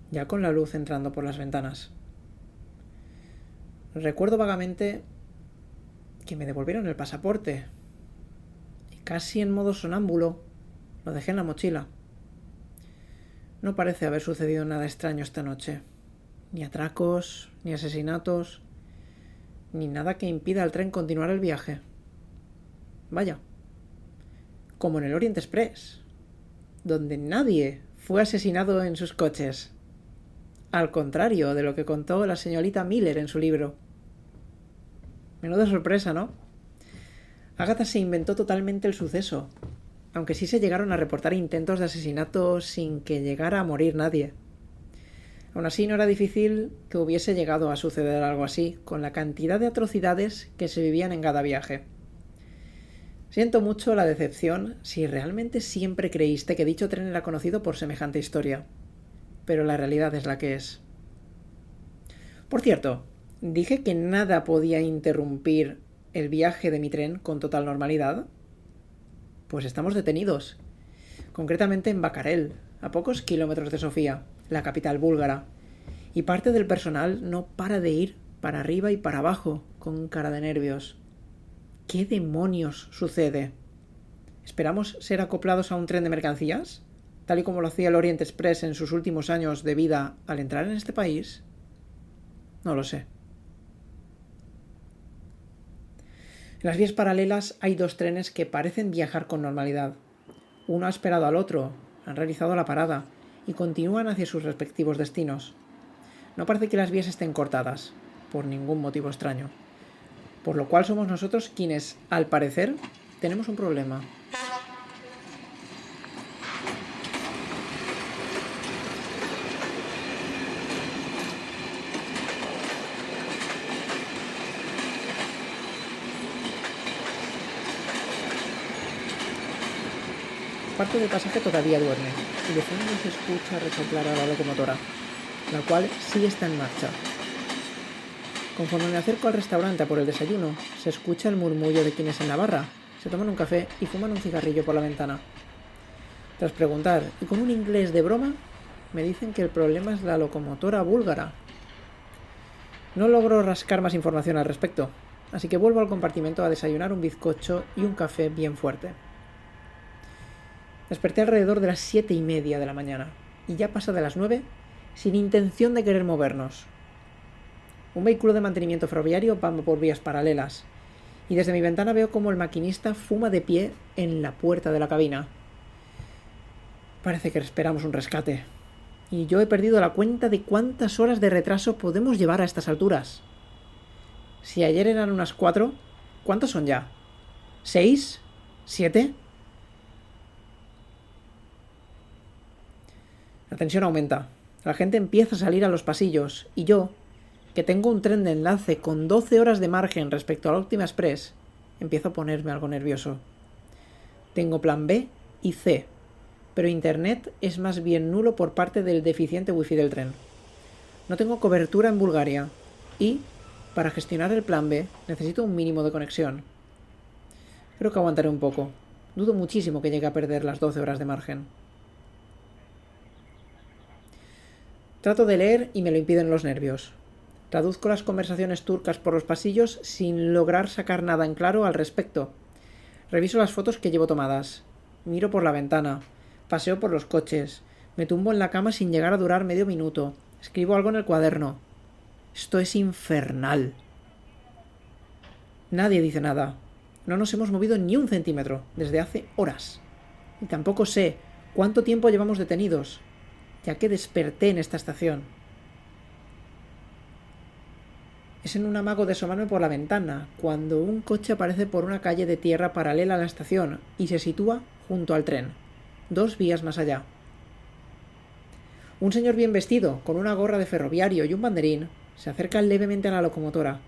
ya con la luz entrando por las ventanas. Recuerdo vagamente que me devolvieron el pasaporte y casi en modo sonámbulo lo dejé en la mochila. No parece haber sucedido nada extraño esta noche, ni atracos, ni asesinatos, ni nada que impida al tren continuar el viaje. Vaya, como en el Orient Express, donde nadie fue asesinado en sus coches, al contrario de lo que contó la señorita Miller en su libro. Menuda sorpresa, ¿no? Agatha se inventó totalmente el suceso, aunque sí se llegaron a reportar intentos de asesinato sin que llegara a morir nadie. Aún así no era difícil que hubiese llegado a suceder algo así, con la cantidad de atrocidades que se vivían en cada viaje. Siento mucho la decepción si realmente siempre creíste que dicho tren era conocido por semejante historia, pero la realidad es la que es. Por cierto, dije que nada podía interrumpir el viaje de mi tren con total normalidad. Pues estamos detenidos, concretamente en Bacarel, a pocos kilómetros de Sofía, la capital búlgara, y parte del personal no para de ir para arriba y para abajo con cara de nervios. ¿Qué demonios sucede? ¿Esperamos ser acoplados a un tren de mercancías, tal y como lo hacía el Orient Express en sus últimos años de vida al entrar en este país? No lo sé. En las vías paralelas hay dos trenes que parecen viajar con normalidad. Uno ha esperado al otro, han realizado la parada y continúan hacia sus respectivos destinos. No parece que las vías estén cortadas, por ningún motivo extraño. Por lo cual somos nosotros quienes, al parecer, tenemos un problema. Parte del pasaje todavía duerme, y de fondo se escucha resoplar a la locomotora, la cual sí está en marcha. Conforme me acerco al restaurante a por el desayuno, se escucha el murmullo de quienes en la barra se toman un café y fuman un cigarrillo por la ventana. Tras preguntar, y con un inglés de broma, me dicen que el problema es la locomotora búlgara. No logro rascar más información al respecto, así que vuelvo al compartimento a desayunar un bizcocho y un café bien fuerte. Desperté alrededor de las 7:30 de la mañana, y ya pasa de las 9, sin intención de querer movernos. Un vehículo de mantenimiento ferroviario va por vías paralelas, y desde mi ventana veo como el maquinista fuma de pie en la puerta de la cabina. Parece que esperamos un rescate, y yo he perdido la cuenta de cuántas horas de retraso podemos llevar a estas alturas. Si ayer eran unas 4, ¿cuántas son ya? ¿6? ¿7? La tensión aumenta. La gente empieza a salir a los pasillos, y yo, que tengo un tren de enlace con 12 horas de margen respecto al Optima Express, empiezo a ponerme algo nervioso. Tengo plan B y C, pero internet es más bien nulo por parte del deficiente wifi del tren. No tengo cobertura en Bulgaria y, para gestionar el plan B, necesito un mínimo de conexión. Creo que aguantaré un poco. Dudo muchísimo que llegue a perder las 12 horas de margen. Trato de leer y me lo impiden los nervios. Traduzco las conversaciones turcas por los pasillos sin lograr sacar nada en claro al respecto. Reviso las fotos que llevo tomadas. Miro por la ventana. Paseo por los coches. Me tumbo en la cama sin llegar a durar medio minuto. Escribo algo en el cuaderno. Esto es infernal. Nadie dice nada. No nos hemos movido ni un centímetro desde hace horas. Y tampoco sé cuánto tiempo llevamos detenidos, ya que desperté en esta estación. Es en un amago de asomarme por la ventana, cuando un coche aparece por una calle de tierra paralela a la estación y se sitúa junto al tren, 2 vías más allá. Un señor bien vestido, con una gorra de ferroviario y un banderín, se acerca levemente a la locomotora,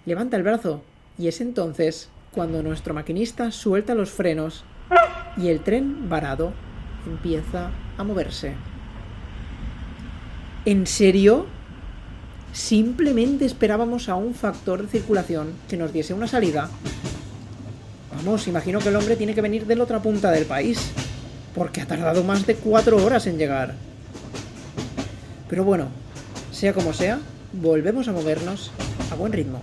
levanta el brazo, y es entonces cuando nuestro maquinista suelta los frenos y el tren varado empieza a moverse. ¿En serio? Simplemente esperábamos a un factor de circulación que nos diese una salida. Vamos, imagino que el hombre tiene que venir de la otra punta del país. porque ha tardado más de 4 horas en llegar. Pero bueno, sea como sea, volvemos a movernos a buen ritmo.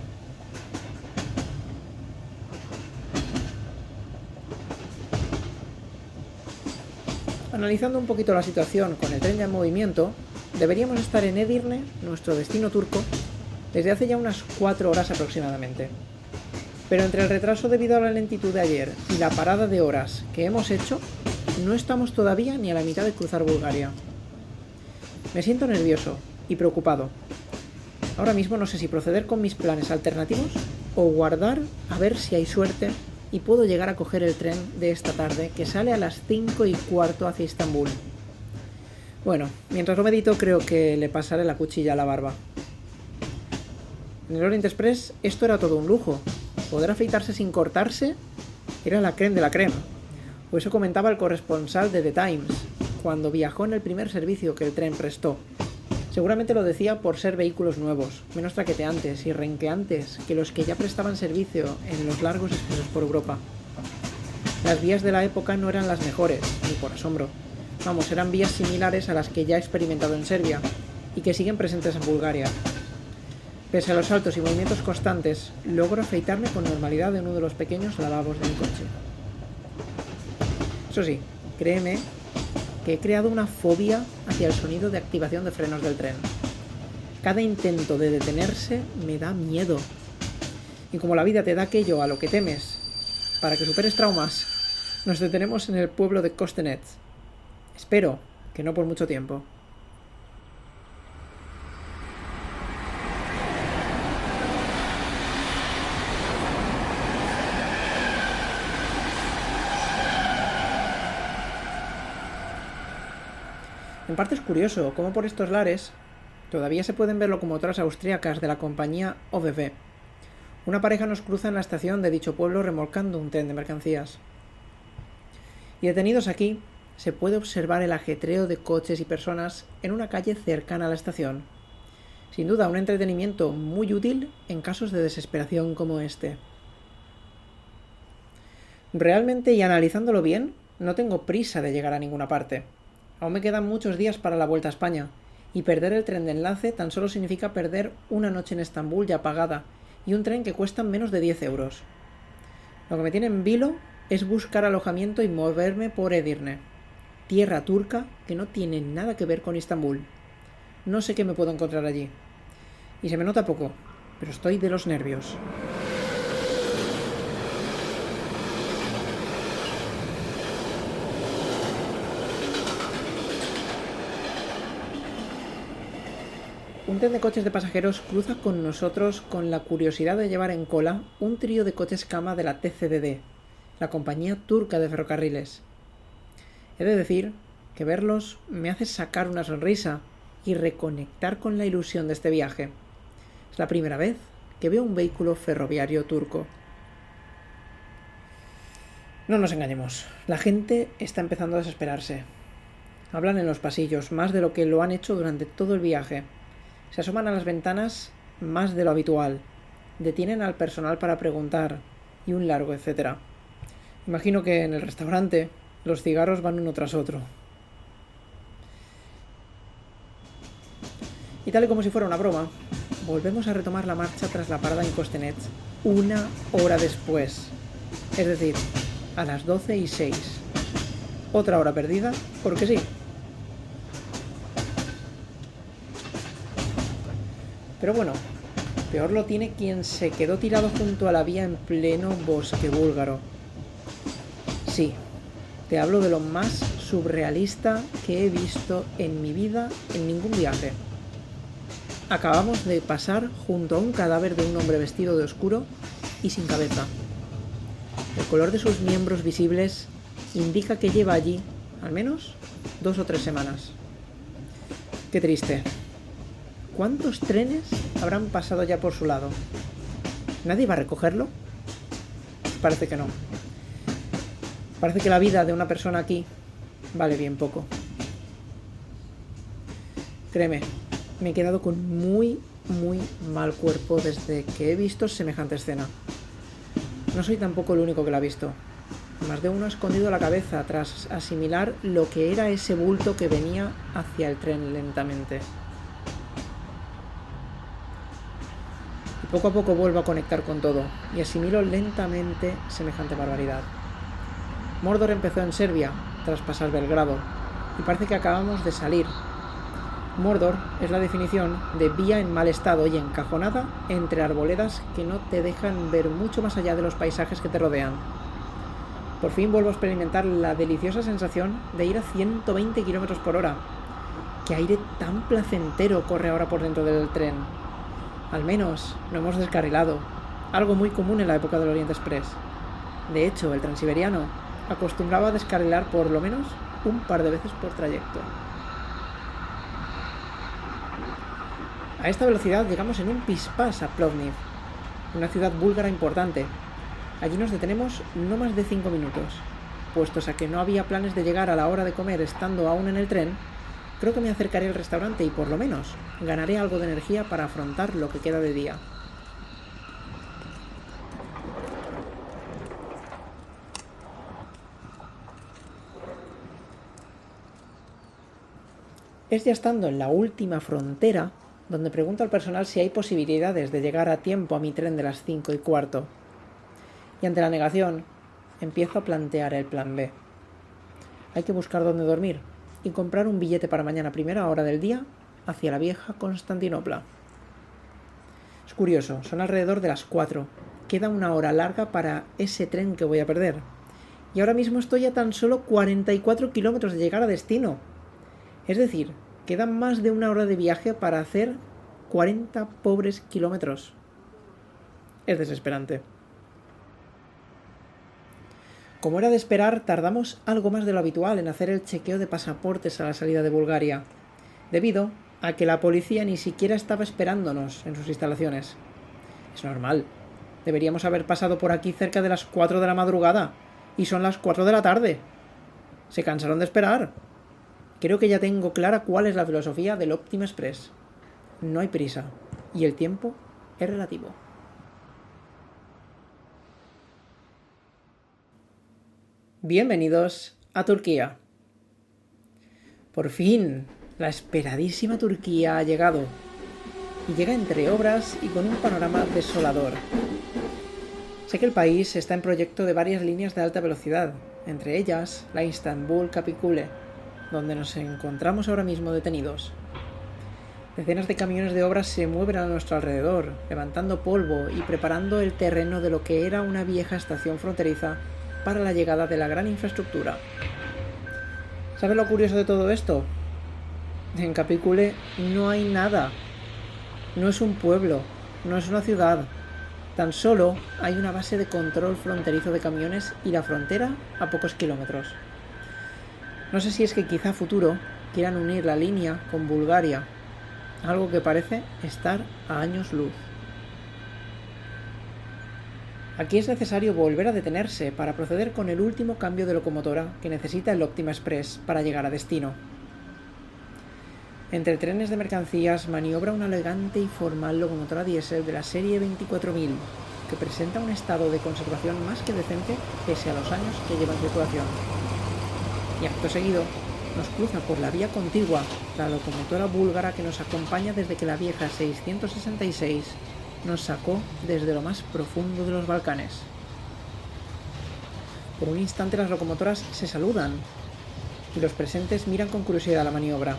Analizando un poquito la situación con el tren ya en movimiento, deberíamos estar en Edirne, nuestro destino turco, desde hace ya unas 4 horas aproximadamente. Pero entre el retraso debido a la lentitud de ayer y la parada de horas que hemos hecho, no estamos todavía ni a la mitad de cruzar Bulgaria. Me siento nervioso y preocupado. Ahora mismo no sé si proceder con mis planes alternativos o guardar a ver si hay suerte y puedo llegar a coger el tren de esta tarde que sale a las 5:15 hacia Estambul. Bueno, mientras lo medito creo que le pasaré la cuchilla a la barba. En el Orient Express esto era todo un lujo. Poder afeitarse sin cortarse era la crème de la crème. O eso comentaba el corresponsal de The Times cuando viajó en el primer servicio que el tren prestó. Seguramente lo decía por ser vehículos nuevos, menos traqueteantes y renqueantes que los que ya prestaban servicio en los largos expresos por Europa. Las vías de la época no eran las mejores, ni por asombro. Vamos, eran vías similares a las que ya he experimentado en Serbia y que siguen presentes en Bulgaria. Pese a los saltos y movimientos constantes, logro afeitarme con normalidad en uno de los pequeños lavabos de mi coche. Eso sí, créeme que he creado una fobia hacia el sonido de activación de frenos del tren. Cada intento de detenerse me da miedo. Y como la vida te da aquello a lo que temes, para que superes traumas, nos detenemos en el pueblo de Kostenets. Espero que no por mucho tiempo. En parte es curioso cómo por estos lares todavía se pueden ver locomotoras austríacas de la compañía OVV. Una pareja nos cruza en la estación de dicho pueblo remolcando un tren de mercancías. Y detenidos aquí, se puede observar el ajetreo de coches y personas en una calle cercana a la estación. Sin duda, un entretenimiento muy útil en casos de desesperación como este. Realmente, y analizándolo bien, no tengo prisa de llegar a ninguna parte. Aún me quedan muchos días para la vuelta a España, y perder el tren de enlace tan solo significa perder una noche en Estambul ya pagada, y un tren que cuesta menos de 10 euros. Lo que me tiene en vilo es buscar alojamiento y moverme por Edirne, tierra turca que no tiene nada que ver con Estambul. No sé qué me puedo encontrar allí. Y se me nota poco, pero estoy de los nervios. Un tren de coches de pasajeros cruza con nosotros con la curiosidad de llevar en cola un trío de coches cama de la TCDD, la compañía turca de ferrocarriles. He de decir que verlos me hace sacar una sonrisa y reconectar con la ilusión de este viaje. Es la primera vez que veo un vehículo ferroviario turco. No nos engañemos, la gente está empezando a desesperarse. Hablan en los pasillos, más de lo que lo han hecho durante todo el viaje. Se asoman a las ventanas más de lo habitual. Detienen al personal para preguntar, y un largo etcétera. Imagino que en el restaurante los cigarros van uno tras otro. Y tal y como si fuera una broma, volvemos a retomar la marcha tras la parada en Kostenets, 1 hora después. Es decir, a las 12:06. Otra hora perdida, porque sí. Pero bueno, peor lo tiene quien se quedó tirado junto a la vía en pleno bosque búlgaro. Sí, te hablo de lo más surrealista que he visto en mi vida en ningún viaje. Acabamos de pasar junto a un cadáver de un hombre vestido de oscuro y sin cabeza. El color de sus miembros visibles indica que lleva allí, al menos, 2 o 3 semanas. Qué triste. ¿Cuántos trenes habrán pasado ya por su lado? ¿Nadie va a recogerlo? Parece que no. Parece que la vida de una persona aquí vale bien poco. Créeme, me he quedado con muy mal cuerpo desde que he visto semejante escena. No soy tampoco el único que la ha visto. Más de uno ha escondido la cabeza tras asimilar lo que era ese bulto que venía hacia el tren lentamente. Y poco a poco vuelvo a conectar con todo y asimilo lentamente semejante barbaridad. Mordor empezó en Serbia, tras pasar Belgrado, y parece que acabamos de salir. Mordor es la definición de vía en mal estado y encajonada entre arboledas que no te dejan ver mucho más allá de los paisajes que te rodean. Por fin vuelvo a experimentar la deliciosa sensación de ir a 120 km por hora. ¡Qué aire tan placentero corre ahora por dentro del tren! Al menos no hemos descarrilado, algo muy común en la época del Orient Express. De hecho, el transiberiano acostumbraba a descarrilar por lo menos un par de veces por trayecto. A esta velocidad llegamos en un pispás a Plovdiv, una ciudad búlgara importante. Allí nos detenemos no más de 5 minutos. Puestos a que no había planes de llegar a la hora de comer estando aún en el tren, creo que me acercaré al restaurante y por lo menos ganaré algo de energía para afrontar lo que queda de día. Es ya estando en la última frontera donde pregunto al personal si hay posibilidades de llegar a tiempo a mi tren de las 5:15. Y ante la negación, empiezo a plantear el plan B. Hay que buscar dónde dormir y comprar un billete para mañana a primera hora del día hacia la vieja Constantinopla. Es curioso, son alrededor de las 4. Queda una hora larga para ese tren que voy a perder. Y ahora mismo estoy a tan solo 44 kilómetros de llegar a destino. Es decir, queda más de una hora de viaje para hacer 40 pobres kilómetros. Es desesperante. Como era de esperar, tardamos algo más de lo habitual en hacer el chequeo de pasaportes a la salida de Bulgaria, debido a que la policía ni siquiera estaba esperándonos en sus instalaciones. Es normal. Deberíamos haber pasado por aquí cerca de las 4 de la madrugada, y son las 4 de la tarde. Se cansaron de esperar. Creo que ya tengo clara cuál es la filosofía del Optima Express. No hay prisa, y el tiempo es relativo. Bienvenidos a Turquía. Por fin, la esperadísima Turquía ha llegado. Y llega entre obras y con un panorama desolador. Sé que el país está en proyecto de varias líneas de alta velocidad, entre ellas la Istanbul-Capicule, donde nos encontramos ahora mismo detenidos. Decenas de camiones de obras se mueven a nuestro alrededor, levantando polvo y preparando el terreno de lo que era una vieja estación fronteriza para la llegada de la gran infraestructura. ¿Sabes lo curioso de todo esto? En Capicule no hay nada. No es un pueblo, no es una ciudad. Tan solo hay una base de control fronterizo de camiones y la frontera a pocos kilómetros. No sé si es que quizá a futuro quieran unir la línea con Bulgaria, algo que parece estar a años luz. Aquí es necesario volver a detenerse para proceder con el último cambio de locomotora que necesita el Optima Express para llegar a destino. Entre trenes de mercancías maniobra una elegante y formal locomotora diésel de la serie 24.000, que presenta un estado de conservación más que decente pese a los años que lleva en circulación. Y acto seguido nos cruza por la vía contigua la locomotora búlgara que nos acompaña desde que la vieja 666 nos sacó desde lo más profundo de los Balcanes. Por un instante las locomotoras se saludan y los presentes miran con curiosidad la maniobra.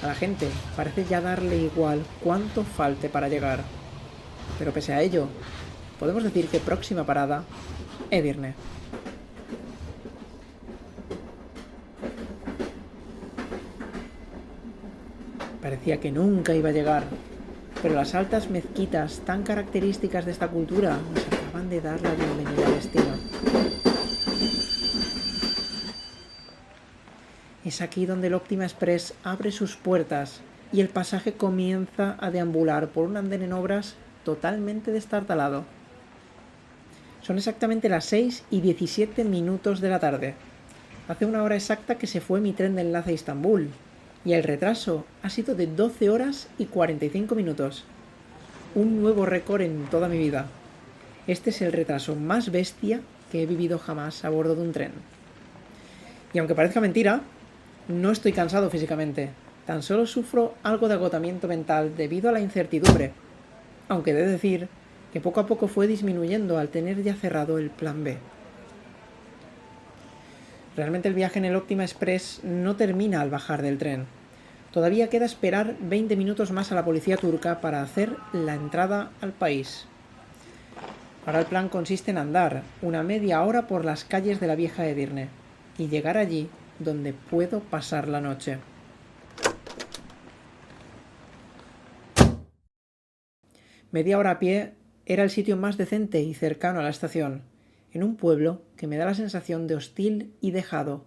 A la gente parece ya darle igual cuánto falte para llegar. Pero pese a ello, podemos decir que próxima parada, Edirne. Parecía que nunca iba a llegar, pero las altas mezquitas tan características de esta cultura nos acaban de dar la bienvenida al destino. Es aquí donde el Optima Express abre sus puertas y el pasaje comienza a deambular por un andén en obras totalmente destartalado. Son exactamente las 6:17 de la tarde. Hace una hora exacta que se fue mi tren de enlace a Estambul, y el retraso ha sido de 12 horas y 45 minutos. Un nuevo récord en toda mi vida. Este es el retraso más bestia que he vivido jamás a bordo de un tren. Y aunque parezca mentira, no estoy cansado físicamente, tan solo sufro algo de agotamiento mental debido a la incertidumbre, aunque he de decir que poco a poco fue disminuyendo al tener ya cerrado el plan B. Realmente el viaje en el Optima Express no termina al bajar del tren. Todavía queda esperar 20 minutos más a la policía turca para hacer la entrada al país. Ahora el plan consiste en andar una media hora por las calles de la vieja Edirne y llegar allí donde puedo pasar la noche. Media hora a pie era el sitio más decente y cercano a la estación, en un pueblo que me da la sensación de hostil y dejado,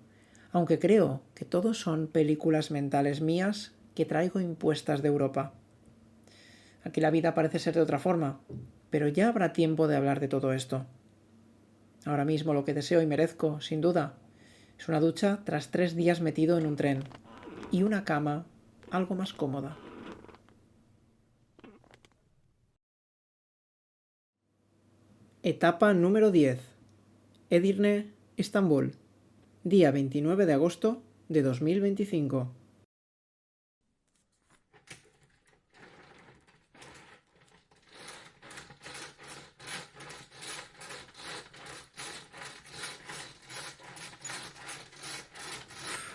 aunque creo que todos son películas mentales mías que traigo impuestas de Europa. Aquí la vida parece ser de otra forma, pero ya habrá tiempo de hablar de todo esto. Ahora mismo lo que deseo y merezco, sin duda, es una ducha tras 3 días metido en un tren y una cama algo más cómoda. Etapa número 10. Edirne, Estambul. Día 29 de agosto de 2025.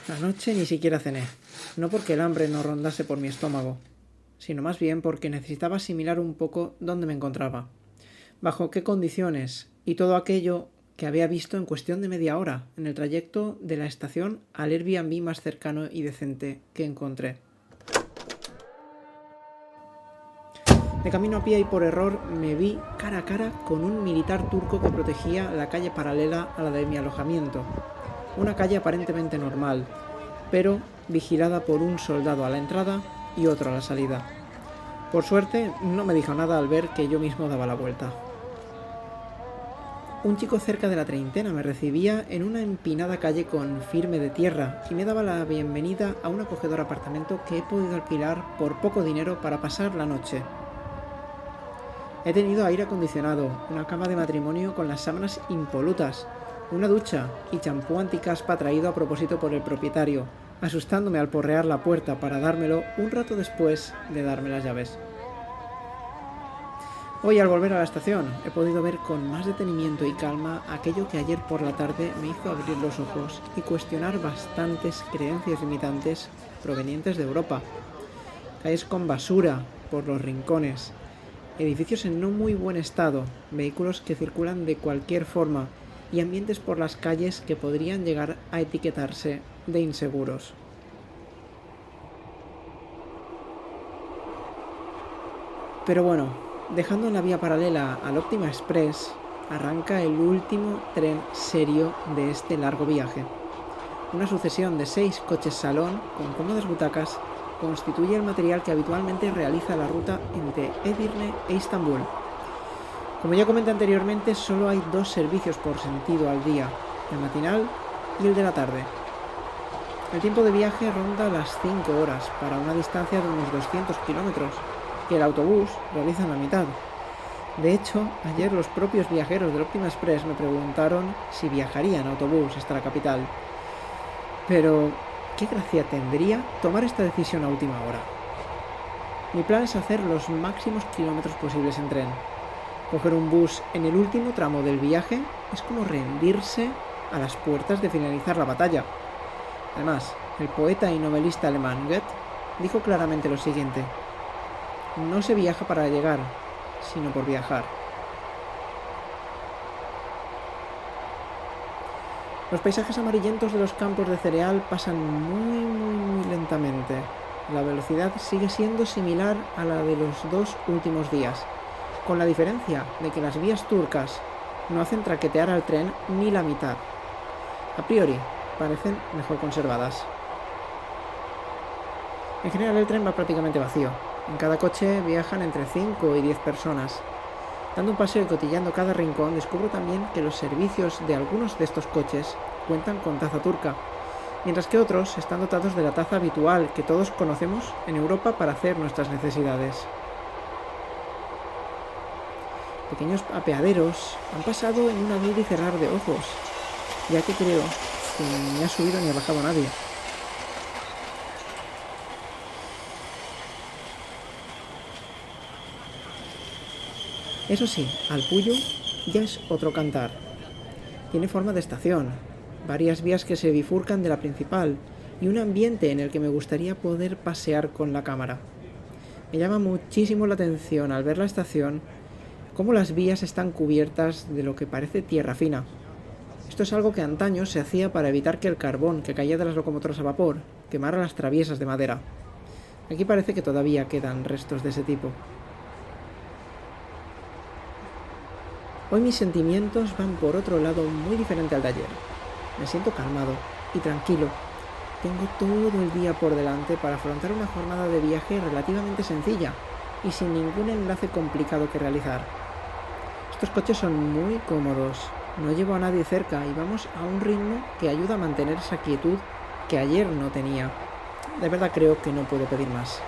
Anoche ni siquiera cené, no porque el hambre no rondase por mi estómago, sino más bien porque necesitaba asimilar un poco dónde me encontraba, bajo qué condiciones y todo aquello que había visto en cuestión de media hora en el trayecto de la estación al Airbnb más cercano y decente que encontré. De camino a pie y por error me vi cara a cara con un militar turco que protegía la calle paralela a la de mi alojamiento. Una calle aparentemente normal, pero vigilada por un soldado a la entrada y otro a la salida. Por suerte, no me dijo nada al ver que yo mismo daba la vuelta. Un chico cerca de la treintena me recibía en una empinada calle con firme de tierra y me daba la bienvenida a un acogedor apartamento que he podido alquilar por poco dinero para pasar la noche. He tenido aire acondicionado, una cama de matrimonio con las sábanas impolutas, una ducha y champú anticaspa traído a propósito por el propietario, asustándome al porrear la puerta para dármelo un rato después de darme las llaves. Hoy, al volver a la estación, he podido ver con más detenimiento y calma aquello que ayer por la tarde me hizo abrir los ojos y cuestionar bastantes creencias limitantes provenientes de Europa. Calles con basura por los rincones, edificios en no muy buen estado, vehículos que circulan de cualquier forma y ambientes por las calles que podrían llegar a etiquetarse de inseguros. Pero bueno, dejando en la vía paralela al Optima Express, arranca el último tren serio de este largo viaje. Una sucesión de 6 coches salón con cómodas butacas constituye el material que habitualmente realiza la ruta entre Edirne e Istambul. Como ya comenté anteriormente, solo hay 2 servicios por sentido al día, el matinal y el de la tarde. El tiempo de viaje ronda las 5 horas para una distancia de unos 200 kilómetros, que el autobús realiza en la mitad. De hecho, ayer los propios viajeros del Optima Express me preguntaron si viajaría en autobús hasta la capital. Pero, ¿qué gracia tendría tomar esta decisión a última hora? Mi plan es hacer los máximos kilómetros posibles en tren. Coger un bus en el último tramo del viaje es como rendirse a las puertas de finalizar la batalla. Además, el poeta y novelista alemán Goethe dijo claramente lo siguiente: no se viaja para llegar, sino por viajar. Los paisajes amarillentos de los campos de cereal pasan muy lentamente. La velocidad sigue siendo similar a la de los 2 últimos días, con la diferencia de que las vías turcas no hacen traquetear al tren ni la mitad. A priori, parecen mejor conservadas. En general el tren va prácticamente vacío. En cada coche viajan entre 5 y 10 personas. Dando un paseo y cotilleando cada rincón, descubro también que los servicios de algunos de estos coches cuentan con taza turca, mientras que otros están dotados de la taza habitual que todos conocemos en Europa para hacer nuestras necesidades. pequeños apeaderos han pasado en un abrir y cerrar de ojos, ya que creo que ni ha subido ni ha bajado nadie. Eso sí, Alpuyo ya es otro cantar. Tiene forma de estación, varias vías que se bifurcan de la principal y un ambiente en el que me gustaría poder pasear con la cámara. Me llama muchísimo la atención al ver la estación cómo las vías están cubiertas de lo que parece tierra fina. Esto es algo que antaño se hacía para evitar que el carbón que caía de las locomotoras a vapor quemara las traviesas de madera. Aquí parece que todavía quedan restos de ese tipo. Hoy mis sentimientos van por otro lado muy diferente al de ayer. Me siento calmado y tranquilo. Tengo todo el día por delante para afrontar una jornada de viaje relativamente sencilla y sin ningún enlace complicado que realizar. Estos coches son muy cómodos, no llevo a nadie cerca y vamos a un ritmo que ayuda a mantener esa quietud que ayer no tenía. De verdad creo que no puedo pedir más.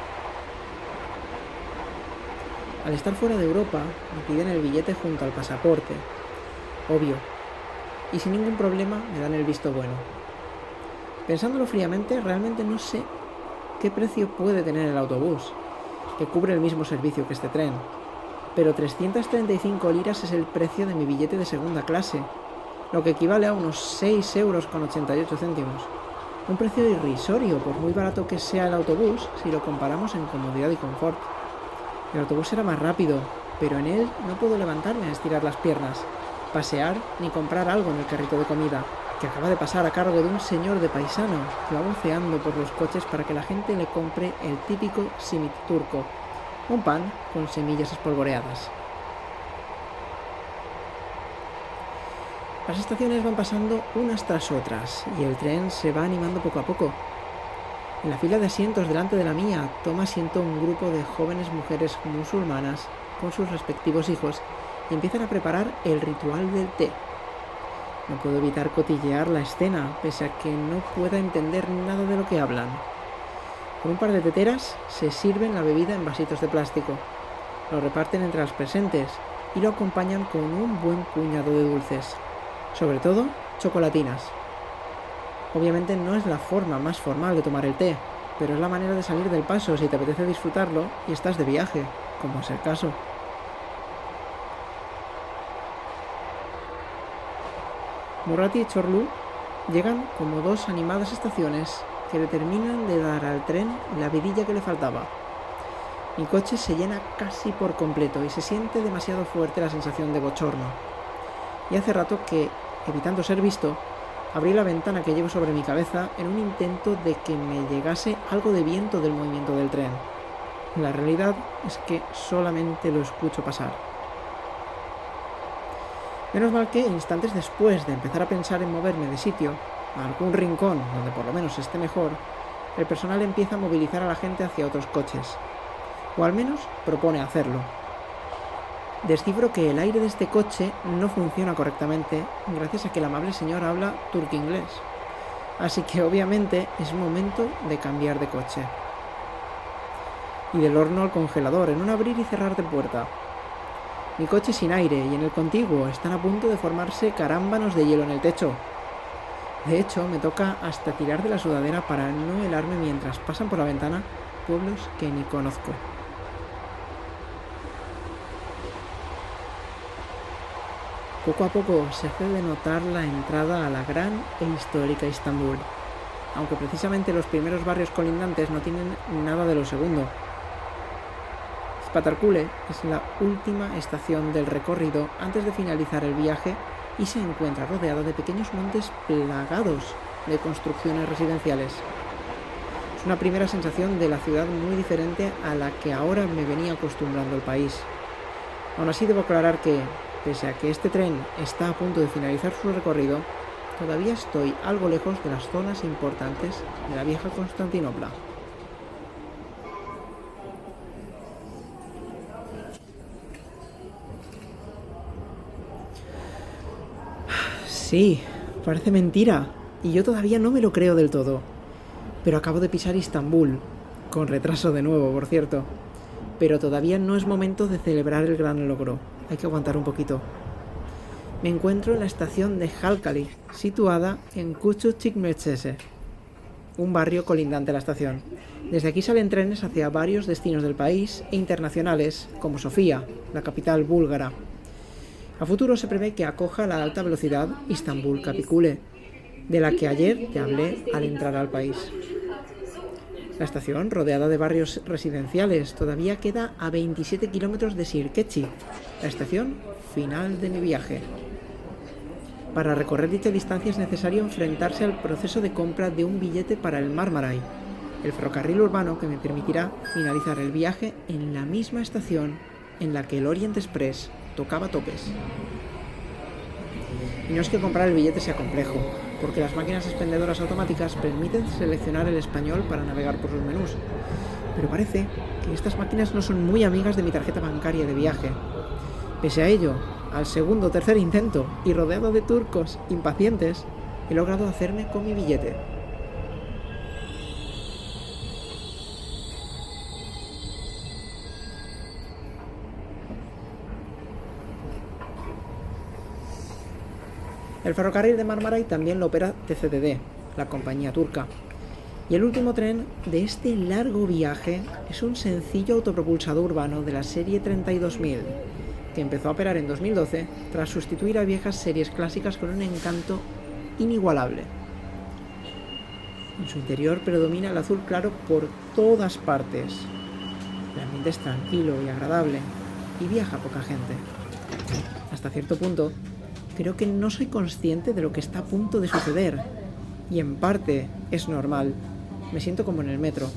Al estar fuera de Europa, me piden el billete junto al pasaporte. Obvio. Y sin ningún problema me dan el visto bueno. Pensándolo fríamente, realmente no sé qué precio puede tener el autobús, que cubre el mismo servicio que este tren. Pero 335 liras es el precio de mi billete de segunda clase, lo que equivale a unos 6,88 €. Un precio irrisorio por muy barato que sea el autobús si lo comparamos en comodidad y confort. El autobús era más rápido, pero en él no puedo levantarme a estirar las piernas, pasear ni comprar algo en el carrito de comida, que acaba de pasar a cargo de un señor de paisano que va buceando por los coches para que la gente le compre el típico simit turco, un pan con semillas espolvoreadas. Las estaciones van pasando unas tras otras y el tren se va animando poco a poco. En la fila de asientos delante de la mía toma asiento un grupo de jóvenes mujeres musulmanas con sus respectivos hijos y empiezan a preparar el ritual del té. No puedo evitar cotillear la escena, pese a que no pueda entender nada de lo que hablan. Con un par de teteras se sirven la bebida en vasitos de plástico, lo reparten entre las presentes y lo acompañan con un buen puñado de dulces, sobre todo chocolatinas. Obviamente no es la forma más formal de tomar el té, pero es la manera de salir del paso si te apetece disfrutarlo y estás de viaje, como es el caso. Murrati y Chorlu llegan como dos animadas estaciones que le terminan de dar al tren la vidilla que le faltaba. Mi coche se llena casi por completo y se siente demasiado fuerte la sensación de bochorno. Y hace rato que, evitando ser visto, abrí la ventana que llevo sobre mi cabeza en un intento de que me llegase algo de viento del movimiento del tren. La realidad es que solamente lo escucho pasar. Menos mal que, instantes después de empezar a pensar en moverme de sitio, a algún rincón donde por lo menos esté mejor, el personal empieza a movilizar a la gente hacia otros coches. O al menos propone hacerlo. Descifro que el aire de este coche no funciona correctamente gracias a que el amable señor habla turco-inglés. Así que obviamente es momento de cambiar de coche. Y del horno al congelador en un abrir y cerrar de puerta. Mi coche sin aire y en el contiguo están a punto de formarse carámbanos de hielo en el techo. De hecho, me toca hasta tirar de la sudadera para no helarme mientras pasan por la ventana pueblos que ni conozco. Poco a poco se hace de notar la entrada a la gran e histórica Istambul, aunque precisamente los primeros barrios colindantes no tienen nada de lo segundo. Ispatalkule es la última estación del recorrido antes de finalizar el viaje y se encuentra rodeada de pequeños montes plagados de construcciones residenciales. Es una primera sensación de la ciudad muy diferente a la que ahora me venía acostumbrando el país. Aún así debo aclarar que, pese a que este tren está a punto de finalizar su recorrido, todavía estoy algo lejos de las zonas importantes de la vieja Constantinopla. Sí, parece mentira, y yo todavía no me lo creo del todo. Pero acabo de pisar Istambul, con retraso de nuevo, por cierto. Pero todavía no es momento de celebrar el gran logro. hay que aguantar un poquito. Me encuentro en la estación de Halkali, situada en Küçükçekmece, un barrio colindante a la estación. Desde aquí salen trenes hacia varios destinos del país e internacionales, como Sofía, la capital búlgara. A futuro se prevé que acoja la alta velocidad Istambul-Kapıkule, de la que ayer te hablé al entrar al país. La estación, rodeada de barrios residenciales, todavía queda a 27 kilómetros de Sirkeci, la estación final de mi viaje. Para recorrer dicha distancia es necesario enfrentarse al proceso de compra de un billete para el Marmaray, el ferrocarril urbano que me permitirá finalizar el viaje en la misma estación en la que el Orient Express tocaba topes. Y no es que comprar el billete sea complejo, porque las máquinas expendedoras automáticas permiten seleccionar el español para navegar por los menús. Pero parece que estas máquinas no son muy amigas de mi tarjeta bancaria de viaje. Pese a ello, al segundo o tercer intento, y rodeado de turcos impacientes, he logrado hacerme con mi billete. El ferrocarril de Marmaray también lo opera TCDD, la compañía turca. Y el último tren de este largo viaje es un sencillo autopropulsado urbano de la serie 32000, que empezó a operar en 2012 tras sustituir a viejas series clásicas con un encanto inigualable. En su interior predomina el azul claro por todas partes. El ambiente es tranquilo y agradable y viaja poca gente. Hasta cierto punto, creo que no soy consciente de lo que está a punto de suceder. Y en parte es normal. Me siento como en el metro.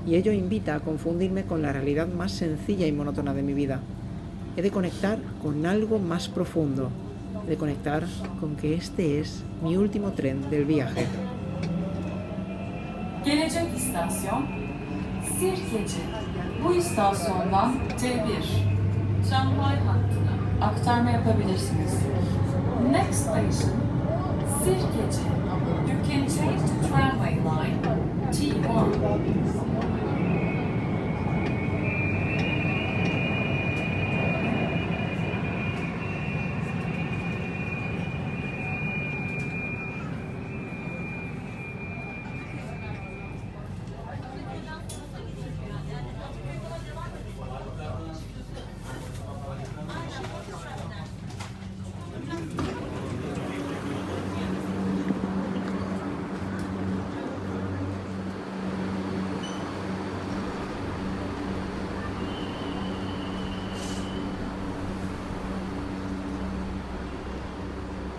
Y ello invita a confundirme con la realidad más sencilla y monótona de mi vida. He de conectar con algo más profundo. He de conectar con que este es mi último tren del viaje. Gelecek istasyon Sirkeci. Bu istasyondan T1 tramvay hattına aktarma yapabilirsiniz. Next station Sirkeci. You can change to tramway line T1.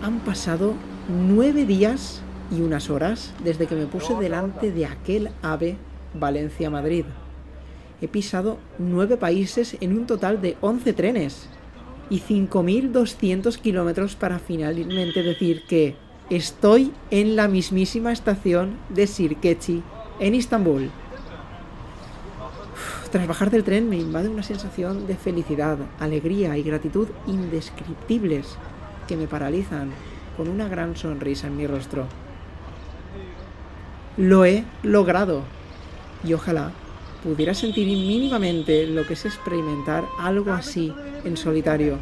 Han pasado 9 días y unas horas desde que me puse delante de aquel AVE Valencia-Madrid. He pisado 9 países en un total de 11 trenes y 5.200 kilómetros para finalmente decir que estoy en la mismísima estación de Sirkeci, en Istambul. Tras bajar del tren me invade una sensación de felicidad, alegría y gratitud indescriptibles que me paralizan con una gran sonrisa en mi rostro. Lo he logrado y ojalá pudiera sentir mínimamente lo que es experimentar algo así en solitario.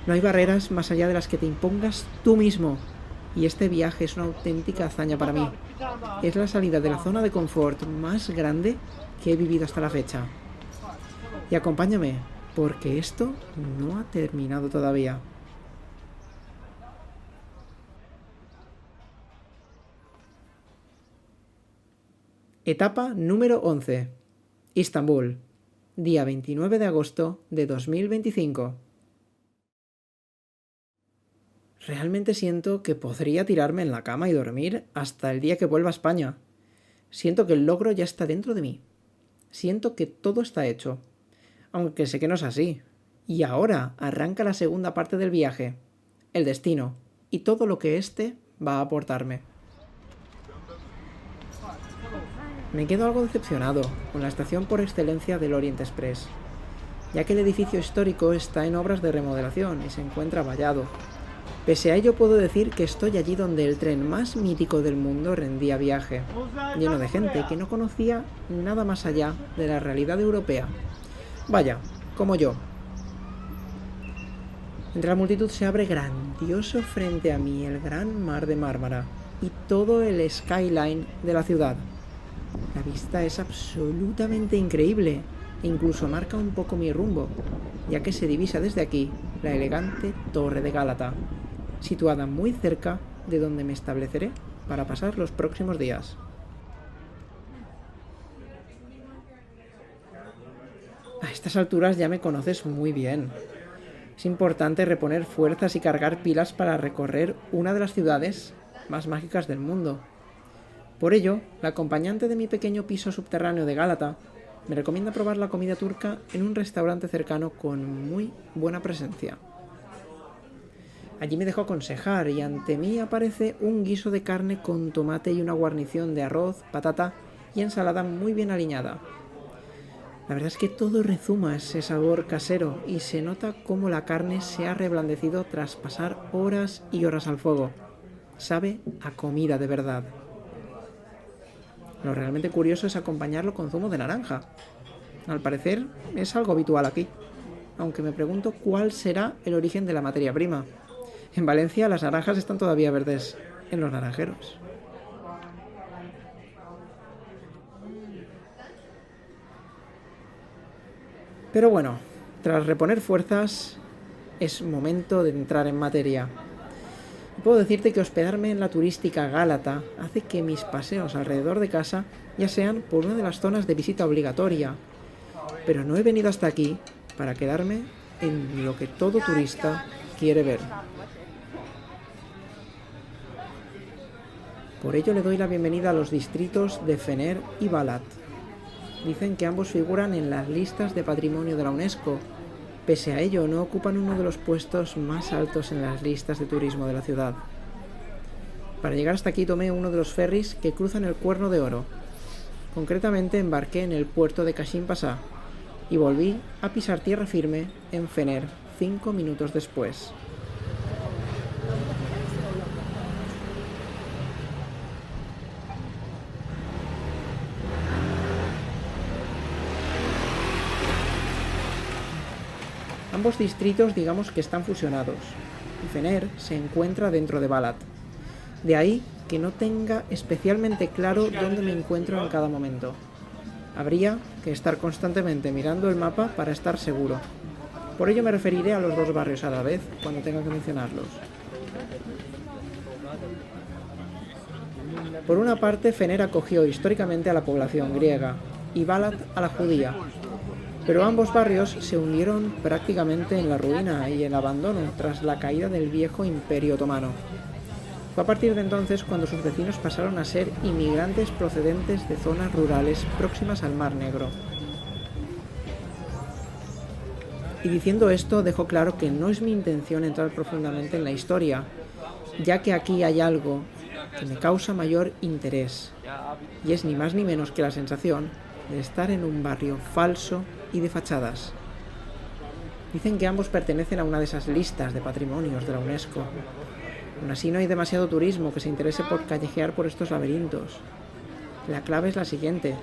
No hay barreras más allá de las que te impongas tú mismo y este viaje es una auténtica hazaña para mí. Es la salida de la zona de confort más grande que he vivido hasta la fecha. Y acompáñame, porque esto no ha terminado todavía. Etapa número 11. Istambul. Día 29 de agosto de 2025. Realmente siento que podría tirarme en la cama y dormir hasta el día que vuelva a España. Siento que el logro ya está dentro de mí. Siento que todo está hecho. Aunque sé que no es así. Y ahora arranca la segunda parte del viaje. El destino. Y todo lo que éste va a aportarme. Me quedo algo decepcionado con la estación por excelencia del Orient Express, ya que el edificio histórico está en obras de remodelación y se encuentra vallado. Pese a ello puedo decir que estoy allí donde el tren más mítico del mundo rendía viaje, lleno de gente que no conocía nada más allá de la realidad europea. Vaya, como yo. Entre la multitud se abre grandioso frente a mí el gran mar de Mármara y todo el skyline de la ciudad. La vista es absolutamente increíble e incluso marca un poco mi rumbo, ya que se divisa desde aquí la elegante Torre de Gálata, situada muy cerca de donde me estableceré para pasar los próximos días. A estas alturas ya me conoces muy bien. Es importante reponer fuerzas y cargar pilas para recorrer una de las ciudades más mágicas del mundo. Por ello, la acompañante de mi pequeño piso subterráneo de Gálata me recomienda probar la comida turca en un restaurante cercano con muy buena presencia. Allí me dejo aconsejar y ante mí aparece un guiso de carne con tomate y una guarnición de arroz, patata y ensalada muy bien aliñada. La verdad es que todo rezuma ese sabor casero y se nota cómo la carne se ha reblandecido tras pasar horas y horas al fuego. Sabe a comida de verdad. Lo realmente curioso es acompañarlo con zumo de naranja. Al parecer es algo habitual aquí, aunque me pregunto cuál será el origen de la materia prima. En Valencia las naranjas están todavía verdes en los naranjeros. Pero bueno, tras reponer fuerzas, es momento de entrar en materia. Puedo decirte que hospedarme en la turística Gálata hace que mis paseos alrededor de casa ya sean por una de las zonas de visita obligatoria. Pero no he venido hasta aquí para quedarme en lo que todo turista quiere ver. Por ello le doy la bienvenida a los distritos de Fener y Balat. Dicen que ambos figuran en las listas de patrimonio de la UNESCO. Pese a ello, no ocupan uno de los puestos más altos en las listas de turismo de la ciudad. Para llegar hasta aquí tomé uno de los ferries que cruzan el Cuerno de Oro. Concretamente embarqué en el puerto de Kashim Pasá y volví a pisar tierra firme en Fener 5 minutos después. Ambos distritos digamos que están fusionados, y Fener se encuentra dentro de Balat. De ahí que no tenga especialmente claro dónde me encuentro en cada momento. Habría que estar constantemente mirando el mapa para estar seguro. Por ello me referiré a los dos barrios a la vez cuando tenga que mencionarlos. Por una parte, Fener acogió históricamente a la población griega y Balat a la judía. Pero ambos barrios se hundieron prácticamente en la ruina y el abandono tras la caída del viejo Imperio Otomano. Fue a partir de entonces cuando sus vecinos pasaron a ser inmigrantes procedentes de zonas rurales próximas al Mar Negro. Y diciendo esto, dejo claro que no es mi intención entrar profundamente en la historia, ya que aquí hay algo que me causa mayor interés, y es ni más ni menos que la sensación de estar en un barrio falso y de fachadas. Dicen que ambos pertenecen a una de esas listas de patrimonios de la UNESCO. Aún así no hay demasiado turismo que se interese por callejear por estos laberintos. La clave es la siguiente: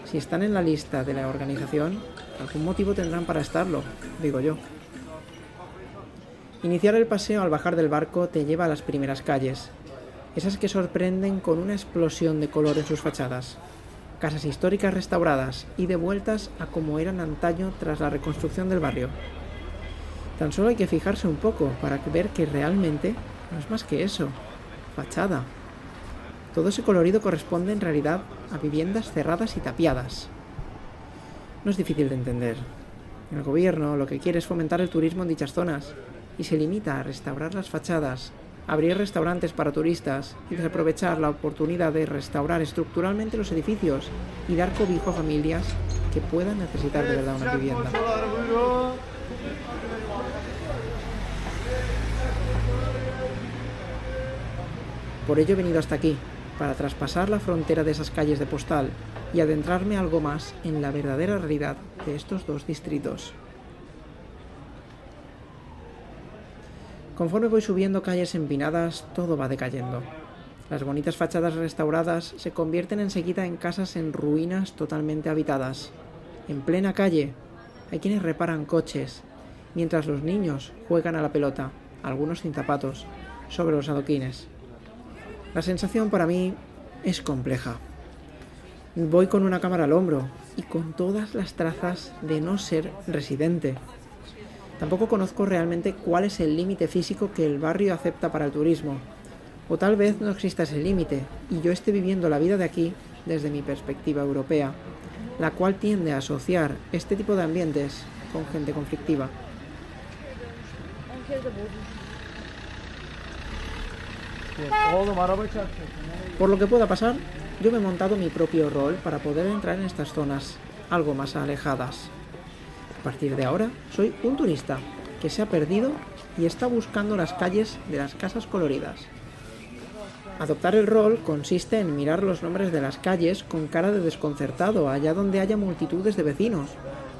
si están en la lista de la organización, algún motivo tendrán para estarlo, digo yo. Iniciar el paseo al bajar del barco te lleva a las primeras calles, esas que sorprenden con una explosión de color en sus fachadas. Casas históricas restauradas y devueltas a como eran antaño tras la reconstrucción del barrio. Tan solo hay que fijarse un poco para ver que realmente no es más que eso, fachada. Todo ese colorido corresponde en realidad a viviendas cerradas y tapiadas. No es difícil de entender. El gobierno lo que quiere es fomentar el turismo en dichas zonas y se limita a restaurar las fachadas, abrir restaurantes para turistas y desaprovechar la oportunidad de restaurar estructuralmente los edificios y dar cobijo a familias que puedan necesitar de verdad una vivienda. Por ello he venido hasta aquí, para traspasar la frontera de esas calles de postal y adentrarme algo más en la verdadera realidad de estos dos distritos. Conforme voy subiendo calles empinadas, todo va decayendo. Las bonitas fachadas restauradas se convierten enseguida en casas en ruinas totalmente habitadas. En plena calle hay quienes reparan coches mientras los niños juegan a la pelota, algunos sin zapatos, sobre los adoquines. La sensación para mí es compleja. Voy con una cámara al hombro y con todas las trazas de no ser residente. Tampoco conozco realmente cuál es el límite físico que el barrio acepta para el turismo. O tal vez no exista ese límite y yo esté viviendo la vida de aquí desde mi perspectiva europea, la cual tiende a asociar este tipo de ambientes con gente conflictiva. Por lo que pueda pasar, yo me he montado mi propio rol para poder entrar en estas zonas algo más alejadas. A partir de ahora, soy un turista que se ha perdido y está buscando las calles de las casas coloridas. Adoptar el rol consiste en mirar los nombres de las calles con cara de desconcertado allá donde haya multitudes de vecinos,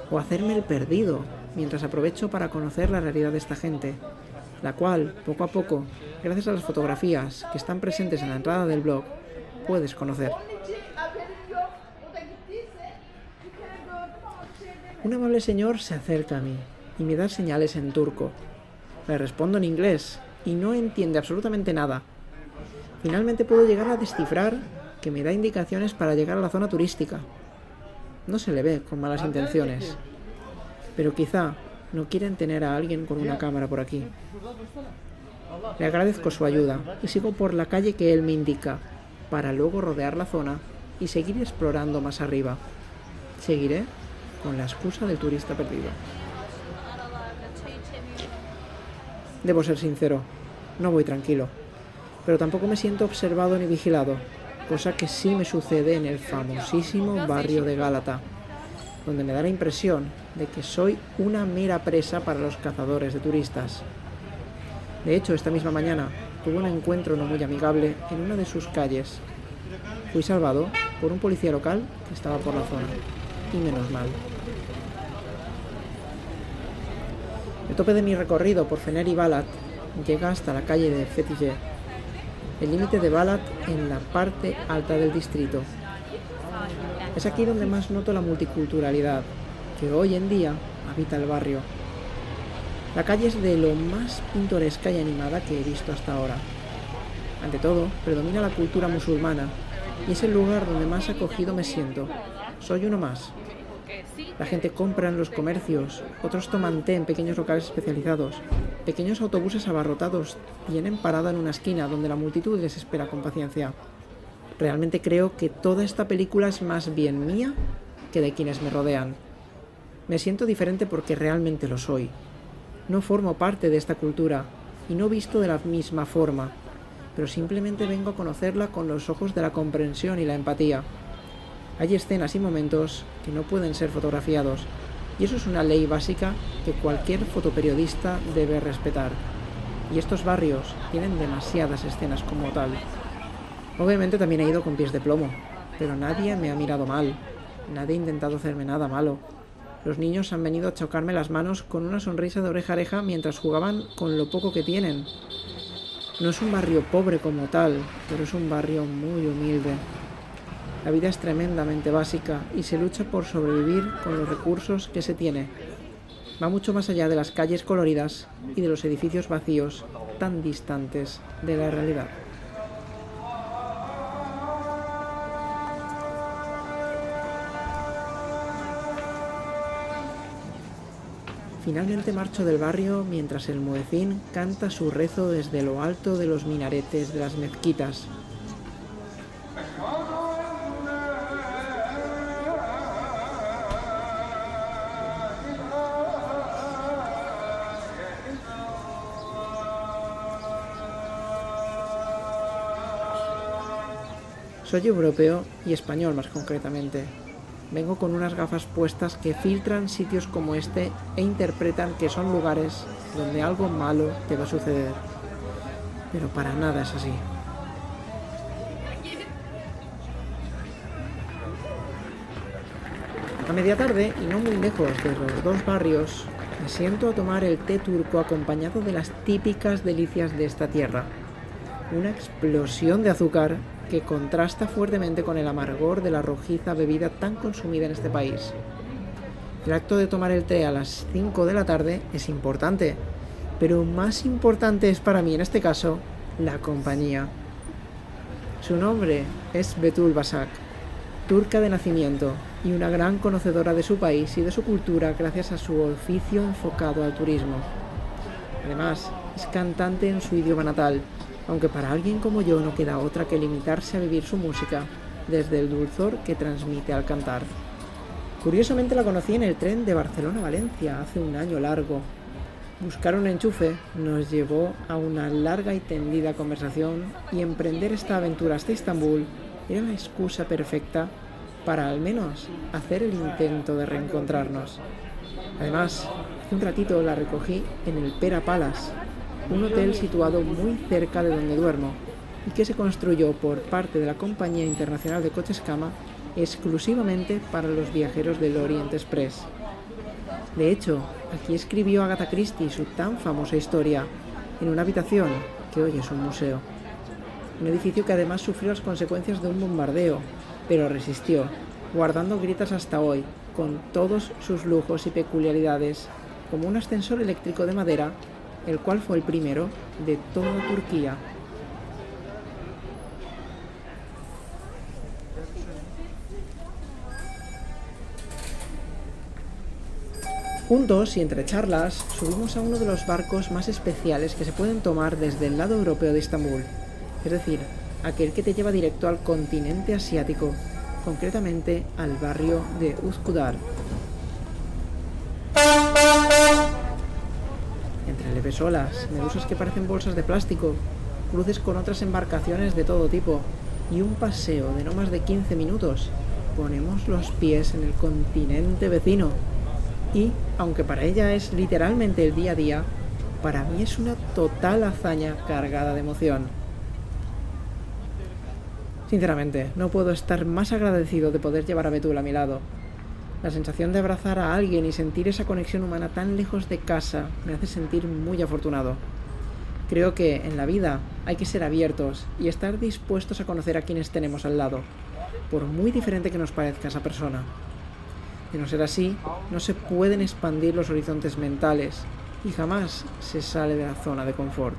o hacerme el perdido mientras aprovecho para conocer la realidad de esta gente, la cual, poco a poco, gracias a las fotografías que están presentes en la entrada del blog, puedes conocer. Un amable señor se acerca a mí y me da señales en turco. Le respondo en inglés y no entiende absolutamente nada. Finalmente puedo llegar a descifrar que me da indicaciones para llegar a la zona turística. No se le ve con malas intenciones, pero quizá no quieren tener a alguien con una cámara por aquí. Le agradezco su ayuda y sigo por la calle que él me indica, para luego rodear la zona y seguir explorando más arriba. Seguiré con la excusa del turista perdido. Debo ser sincero, no voy tranquilo, pero tampoco me siento observado ni vigilado, cosa que sí me sucede en el famosísimo barrio de Gálata, donde me da la impresión de que soy una mera presa para los cazadores de turistas. De hecho, esta misma mañana tuve un encuentro no muy amigable en una de sus calles. Fui salvado por un policía local que estaba por la zona, y menos mal. El tope de mi recorrido por Fener y Balat llega hasta la calle de Fetiye, el límite de Balat en la parte alta del distrito. Es aquí donde más noto la multiculturalidad que hoy en día habita el barrio. La calle es de lo más pintoresca y animada que he visto hasta ahora. Ante todo, predomina la cultura musulmana y es el lugar donde más acogido me siento. Soy uno más. La gente compra en los comercios, otros toman té en pequeños locales especializados. Pequeños autobuses abarrotados tienen parada en una esquina donde la multitud les espera con paciencia. Realmente creo que toda esta película es más bien mía que de quienes me rodean. Me siento diferente porque realmente lo soy. No formo parte de esta cultura y no visto de la misma forma, pero simplemente vengo a conocerla con los ojos de la comprensión y la empatía. Hay escenas y momentos que no pueden ser fotografiados, y eso es una ley básica que cualquier fotoperiodista debe respetar. Y estos barrios tienen demasiadas escenas como tal. Obviamente también he ido con pies de plomo, pero nadie me ha mirado mal, nadie ha intentado hacerme nada malo. Los niños han venido a chocarme las manos con una sonrisa de oreja a oreja mientras jugaban con lo poco que tienen. No es un barrio pobre como tal, pero es un barrio muy humilde. La vida es tremendamente básica y se lucha por sobrevivir con los recursos que se tiene. Va mucho más allá de las calles coloridas y de los edificios vacíos tan distantes de la realidad. Finalmente marcho del barrio mientras el muecín canta su rezo desde lo alto de los minaretes de las mezquitas. Soy europeo y español más concretamente. Vengo con unas gafas puestas que filtran sitios como este e interpretan que son lugares donde algo malo te va a suceder. Pero para nada es así. A media tarde, y no muy lejos de los dos barrios, me siento a tomar el té turco acompañado de las típicas delicias de esta tierra. Una explosión de azúcar que contrasta fuertemente con el amargor de la rojiza bebida tan consumida en este país. El acto de tomar el té a las 5 de la tarde es importante, pero más importante es para mí en este caso la compañía. Su nombre es Betül Basak, turca de nacimiento y una gran conocedora de su país y de su cultura gracias a su oficio enfocado al turismo. Además, es cantante en su idioma natal, aunque para alguien como yo no queda otra que limitarse a vivir su música desde el dulzor que transmite al cantar. Curiosamente la conocí en el tren de Barcelona a Valencia hace un año largo. Buscar un enchufe nos llevó a una larga y tendida conversación y emprender esta aventura hasta Estambul era la excusa perfecta para al menos hacer el intento de reencontrarnos. Además, hace un ratito la recogí en el Pera Palace, un hotel situado muy cerca de donde duermo y que se construyó por parte de la Compañía Internacional de Coches Cama exclusivamente para los viajeros del Orient Express. De hecho, aquí escribió Agatha Christie su tan famosa historia, en una habitación que hoy es un museo. Un edificio que además sufrió las consecuencias de un bombardeo, pero resistió, guardando grietas hasta hoy, con todos sus lujos y peculiaridades, como un ascensor eléctrico de madera, el cual fue el primero de toda Turquía. Juntos y entre charlas subimos a uno de los barcos más especiales que se pueden tomar desde el lado europeo de Estambul, es decir, aquel que te lleva directo al continente asiático, concretamente al barrio de Üsküdar. Entre leves olas, medusas que parecen bolsas de plástico, cruces con otras embarcaciones de todo tipo y un paseo de no más de 15 minutos, ponemos los pies en el continente vecino. Y, aunque para ella es literalmente el día a día, para mí es una total hazaña cargada de emoción. Sinceramente, no puedo estar más agradecido de poder llevar a Betül a mi lado. La sensación de abrazar a alguien y sentir esa conexión humana tan lejos de casa me hace sentir muy afortunado. Creo que en la vida hay que ser abiertos y estar dispuestos a conocer a quienes tenemos al lado, por muy diferente que nos parezca esa persona. De no ser así, no se pueden expandir los horizontes mentales y jamás se sale de la zona de confort.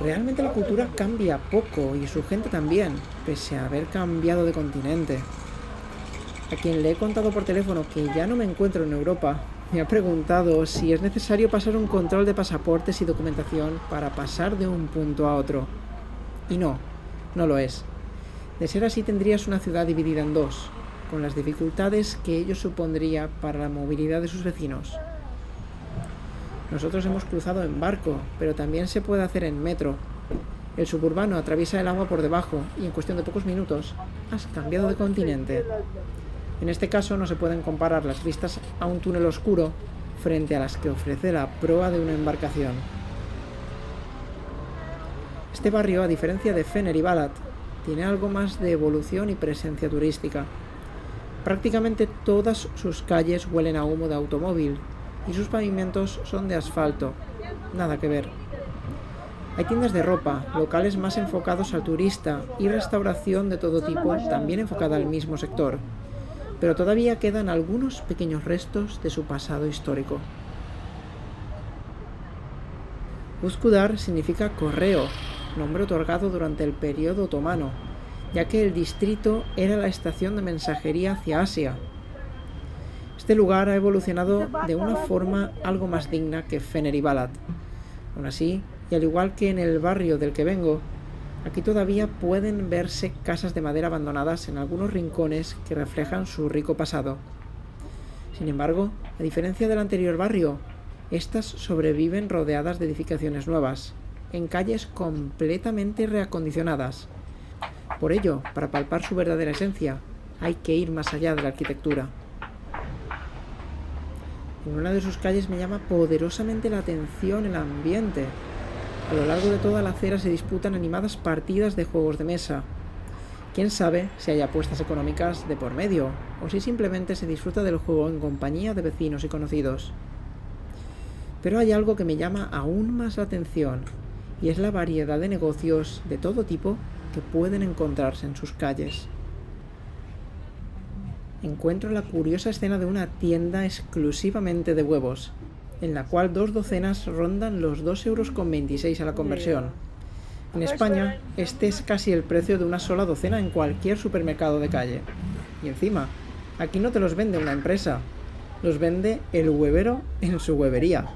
Realmente la cultura cambia poco y su gente también, pese a haber cambiado de continente. A quien le he contado por teléfono que ya no me encuentro en Europa, me ha preguntado si es necesario pasar un control de pasaportes y documentación para pasar de un punto a otro. Y no lo es. De ser así tendrías una ciudad dividida en dos, con las dificultades que ello supondría para la movilidad de sus vecinos. Nosotros hemos cruzado en barco, pero también se puede hacer en metro. El suburbano atraviesa el agua por debajo y en cuestión de pocos minutos has cambiado de continente. En este caso no se pueden comparar las vistas a un túnel oscuro frente a las que ofrece la proa de una embarcación. Este barrio, a diferencia de Fener y Balat, tiene algo más de evolución y presencia turística. Prácticamente todas sus calles huelen a humo de automóvil y sus pavimentos son de asfalto. Nada que ver. Hay tiendas de ropa, locales más enfocados al turista y restauración de todo tipo también enfocada al mismo sector, pero todavía quedan algunos pequeños restos de su pasado histórico. Üsküdar significa correo, nombre otorgado durante el periodo otomano, ya que el distrito era la estación de mensajería hacia Asia. Este lugar ha evolucionado de una forma algo más digna que Fener y Balat. Aún así, y al igual que en el barrio del que vengo, aquí todavía pueden verse casas de madera abandonadas en algunos rincones que reflejan su rico pasado. Sin embargo, a diferencia del anterior barrio, estas sobreviven rodeadas de edificaciones nuevas, en calles completamente reacondicionadas. Por ello, para palpar su verdadera esencia, hay que ir más allá de la arquitectura. En una de sus calles me llama poderosamente la atención el ambiente. A lo largo de toda la acera se disputan animadas partidas de juegos de mesa. Quién sabe si hay apuestas económicas de por medio, o si simplemente se disfruta del juego en compañía de vecinos y conocidos. Pero hay algo que me llama aún más la atención, y es la variedad de negocios de todo tipo que pueden encontrarse en sus calles. encuentro la curiosa escena de una tienda exclusivamente de huevos, en la cual 2 docenas rondan los 2,26 € a la conversión. En España, este es casi el precio de una sola docena en cualquier supermercado de calle. Y encima, aquí no te los vende una empresa, los vende el huevero en su huevería.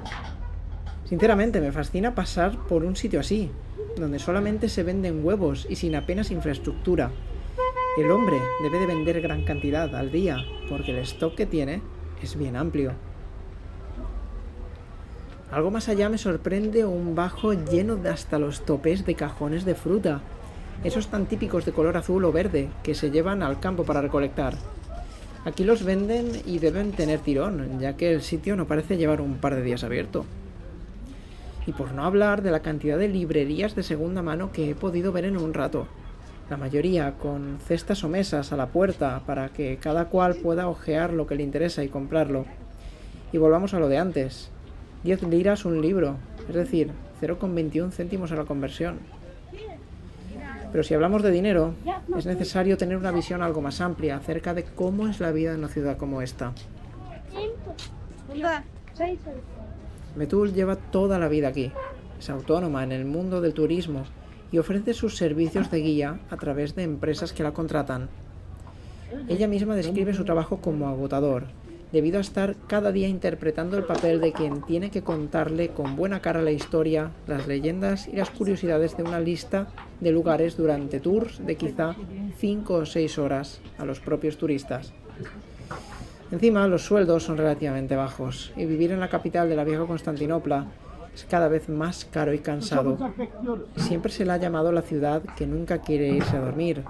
Sinceramente, me fascina pasar por un sitio así, donde solamente se venden huevos y sin apenas infraestructura. El hombre debe de vender gran cantidad al día, porque el stock que tiene es bien amplio. Algo más allá me sorprende un bajo lleno de hasta los topes de cajones de fruta, esos tan típicos de color azul o verde que se llevan al campo para recolectar. Aquí los venden y deben tener tirón, ya que el sitio no parece llevar un par de días abierto. Y por no hablar de la cantidad de librerías de segunda mano que he podido ver en un rato. La mayoría con cestas o mesas a la puerta para que cada cual pueda hojear lo que le interesa y comprarlo. Y volvamos a lo de antes. 10 liras un libro, es decir, 0,21 céntimos a la conversión. Pero si hablamos de dinero, es necesario tener una visión algo más amplia acerca de cómo es la vida en una ciudad como esta. Betul lleva toda la vida aquí. Es autónoma en el mundo del turismo y ofrece sus servicios de guía a través de empresas que la contratan. Ella misma describe su trabajo como agotador, debido a estar cada día interpretando el papel de quien tiene que contarle con buena cara la historia, las leyendas y las curiosidades de una lista de lugares durante tours de quizá 5 o 6 horas a los propios turistas. Encima, los sueldos son relativamente bajos y vivir en la capital de la vieja Constantinopla es cada vez más caro y cansado. Siempre se la ha llamado la ciudad que nunca quiere irse a dormir,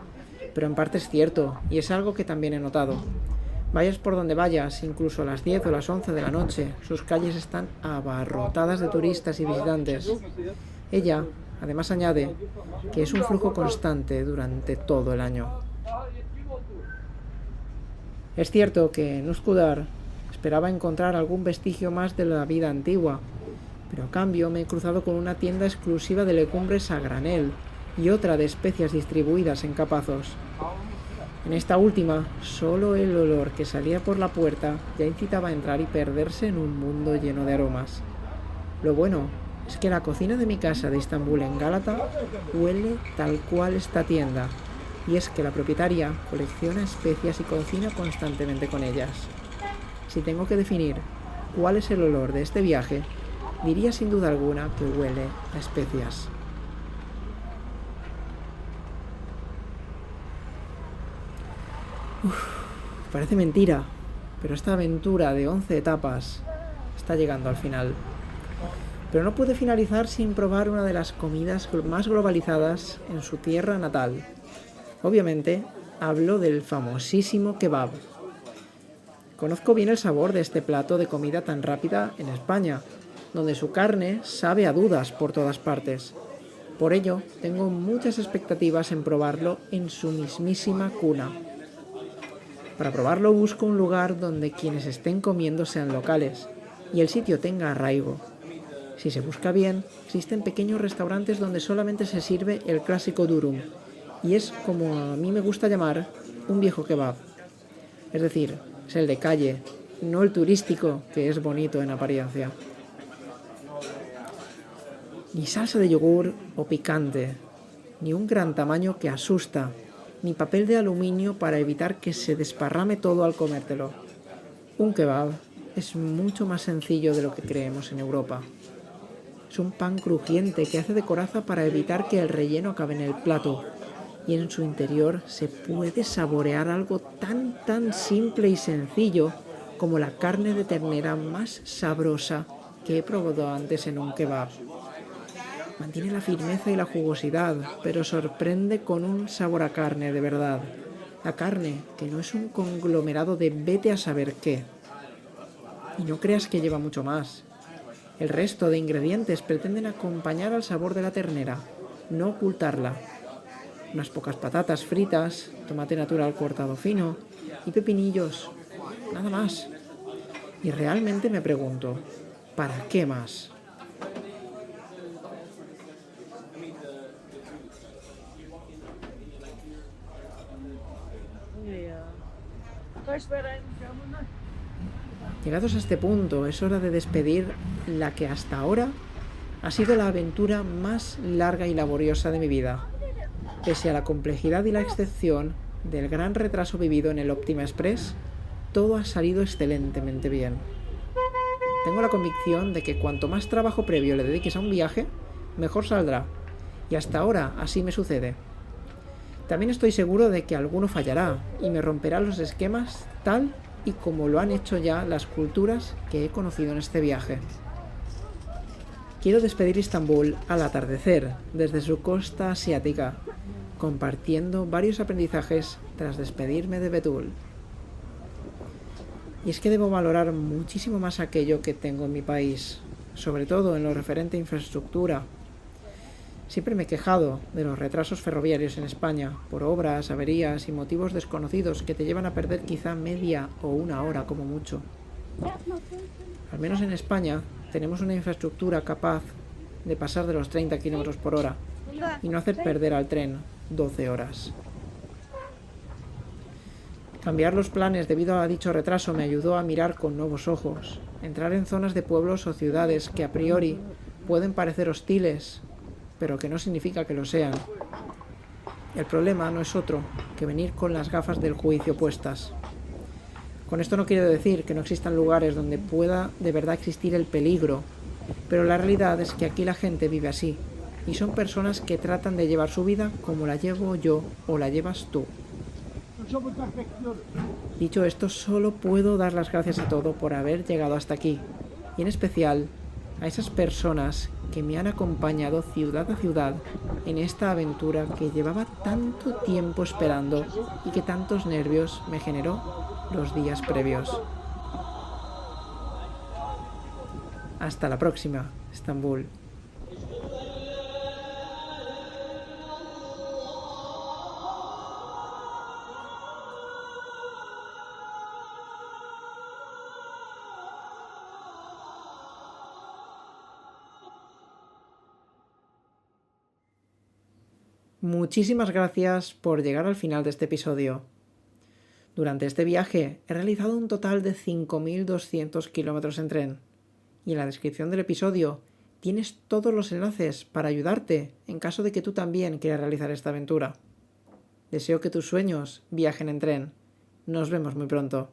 pero en parte es cierto y es algo que también he notado. Vayas por donde vayas, incluso a las 10 o las 11 de la noche, sus calles están abarrotadas de turistas y visitantes. Ella, además, añade que es un flujo constante durante todo el año. Es cierto que en Üsküdar esperaba encontrar algún vestigio más de la vida antigua, pero a cambio me he cruzado con una tienda exclusiva de legumbres a granel y otra de especias distribuidas en capazos. En esta última, solo el olor que salía por la puerta ya incitaba a entrar y perderse en un mundo lleno de aromas. Lo bueno es que la cocina de mi casa de Estambul en Gálata huele tal cual esta tienda, y es que la propietaria colecciona especias y cocina constantemente con ellas. Si tengo que definir cuál es el olor de este viaje, diría sin duda alguna que huele a especias. Parece mentira, pero esta aventura de 11 etapas está llegando al final. Pero no puede finalizar sin probar una de las comidas más globalizadas en su tierra natal. Obviamente, hablo del famosísimo kebab. Conozco bien el sabor de este plato de comida tan rápida en España, donde su carne sabe a dudas por todas partes. Por ello, tengo muchas expectativas en probarlo en su mismísima cuna. Para probarlo busco un lugar donde quienes estén comiendo sean locales y el sitio tenga arraigo. Si se busca bien, existen pequeños restaurantes donde solamente se sirve el clásico durum, y es como a mí me gusta llamar un viejo kebab. Es decir, es el de calle, no el turístico que es bonito en apariencia. Ni salsa de yogur o picante, ni un gran tamaño que asusta, ni papel de aluminio para evitar que se desparrame todo al comértelo. Un kebab es mucho más sencillo de lo que creemos en Europa. Es un pan crujiente que hace de coraza para evitar que el relleno acabe en el plato, y en su interior se puede saborear algo tan simple y sencillo como la carne de ternera más sabrosa que he probado antes en un kebab. Mantiene la firmeza y la jugosidad, pero sorprende con un sabor a carne de verdad. La carne que no es un conglomerado de vete a saber qué. Y no creas que lleva mucho más. El resto de ingredientes pretenden acompañar al sabor de la ternera, no ocultarla. Unas pocas patatas fritas, tomate natural cortado fino y pepinillos. Nada más. Y realmente me pregunto, ¿para qué más? Llegados a este punto, es hora de despedir la que hasta ahora ha sido la aventura más larga y laboriosa de mi vida. Pese a la complejidad y la excepción del gran retraso vivido en el Optima Express, todo ha salido excelentemente bien. Tengo la convicción de que cuanto más trabajo previo le dediques a un viaje, mejor saldrá, y hasta ahora así me sucede. También estoy seguro de que alguno fallará y me romperá los esquemas tal y como lo han hecho ya las culturas que he conocido en este viaje. Quiero despedir Estambul al atardecer desde su costa asiática, compartiendo varios aprendizajes tras despedirme de Betul. Y es que debo valorar muchísimo más aquello que tengo en mi país, sobre todo en lo referente a infraestructura. Siempre me he quejado de los retrasos ferroviarios en España, por obras, averías y motivos desconocidos que te llevan a perder quizá media o una hora como mucho. Al menos en España tenemos una infraestructura capaz de pasar de los 30 km por hora y no hacer perder al tren 12 horas. Cambiar los planes debido a dicho retraso me ayudó a mirar con nuevos ojos, entrar en zonas de pueblos o ciudades que a priori pueden parecer hostiles, pero que no significa que lo sean. El problema no es otro que venir con las gafas del juicio puestas. Con esto no quiero decir que no existan lugares donde pueda de verdad existir el peligro, pero la realidad es que aquí la gente vive así, y son personas que tratan de llevar su vida como la llevo yo o la llevas tú. Dicho esto, solo puedo dar las gracias a todo por haber llegado hasta aquí, y en especial a esas personas que me han acompañado ciudad a ciudad en esta aventura que llevaba tanto tiempo esperando y que tantos nervios me generó los días previos. Hasta la próxima, Estambul. Muchísimas gracias por llegar al final de este episodio. Durante este viaje he realizado un total de 5.200 kilómetros en tren, y en la descripción del episodio tienes todos los enlaces para ayudarte en caso de que tú también quieras realizar esta aventura. Deseo que tus sueños viajen en tren. Nos vemos muy pronto.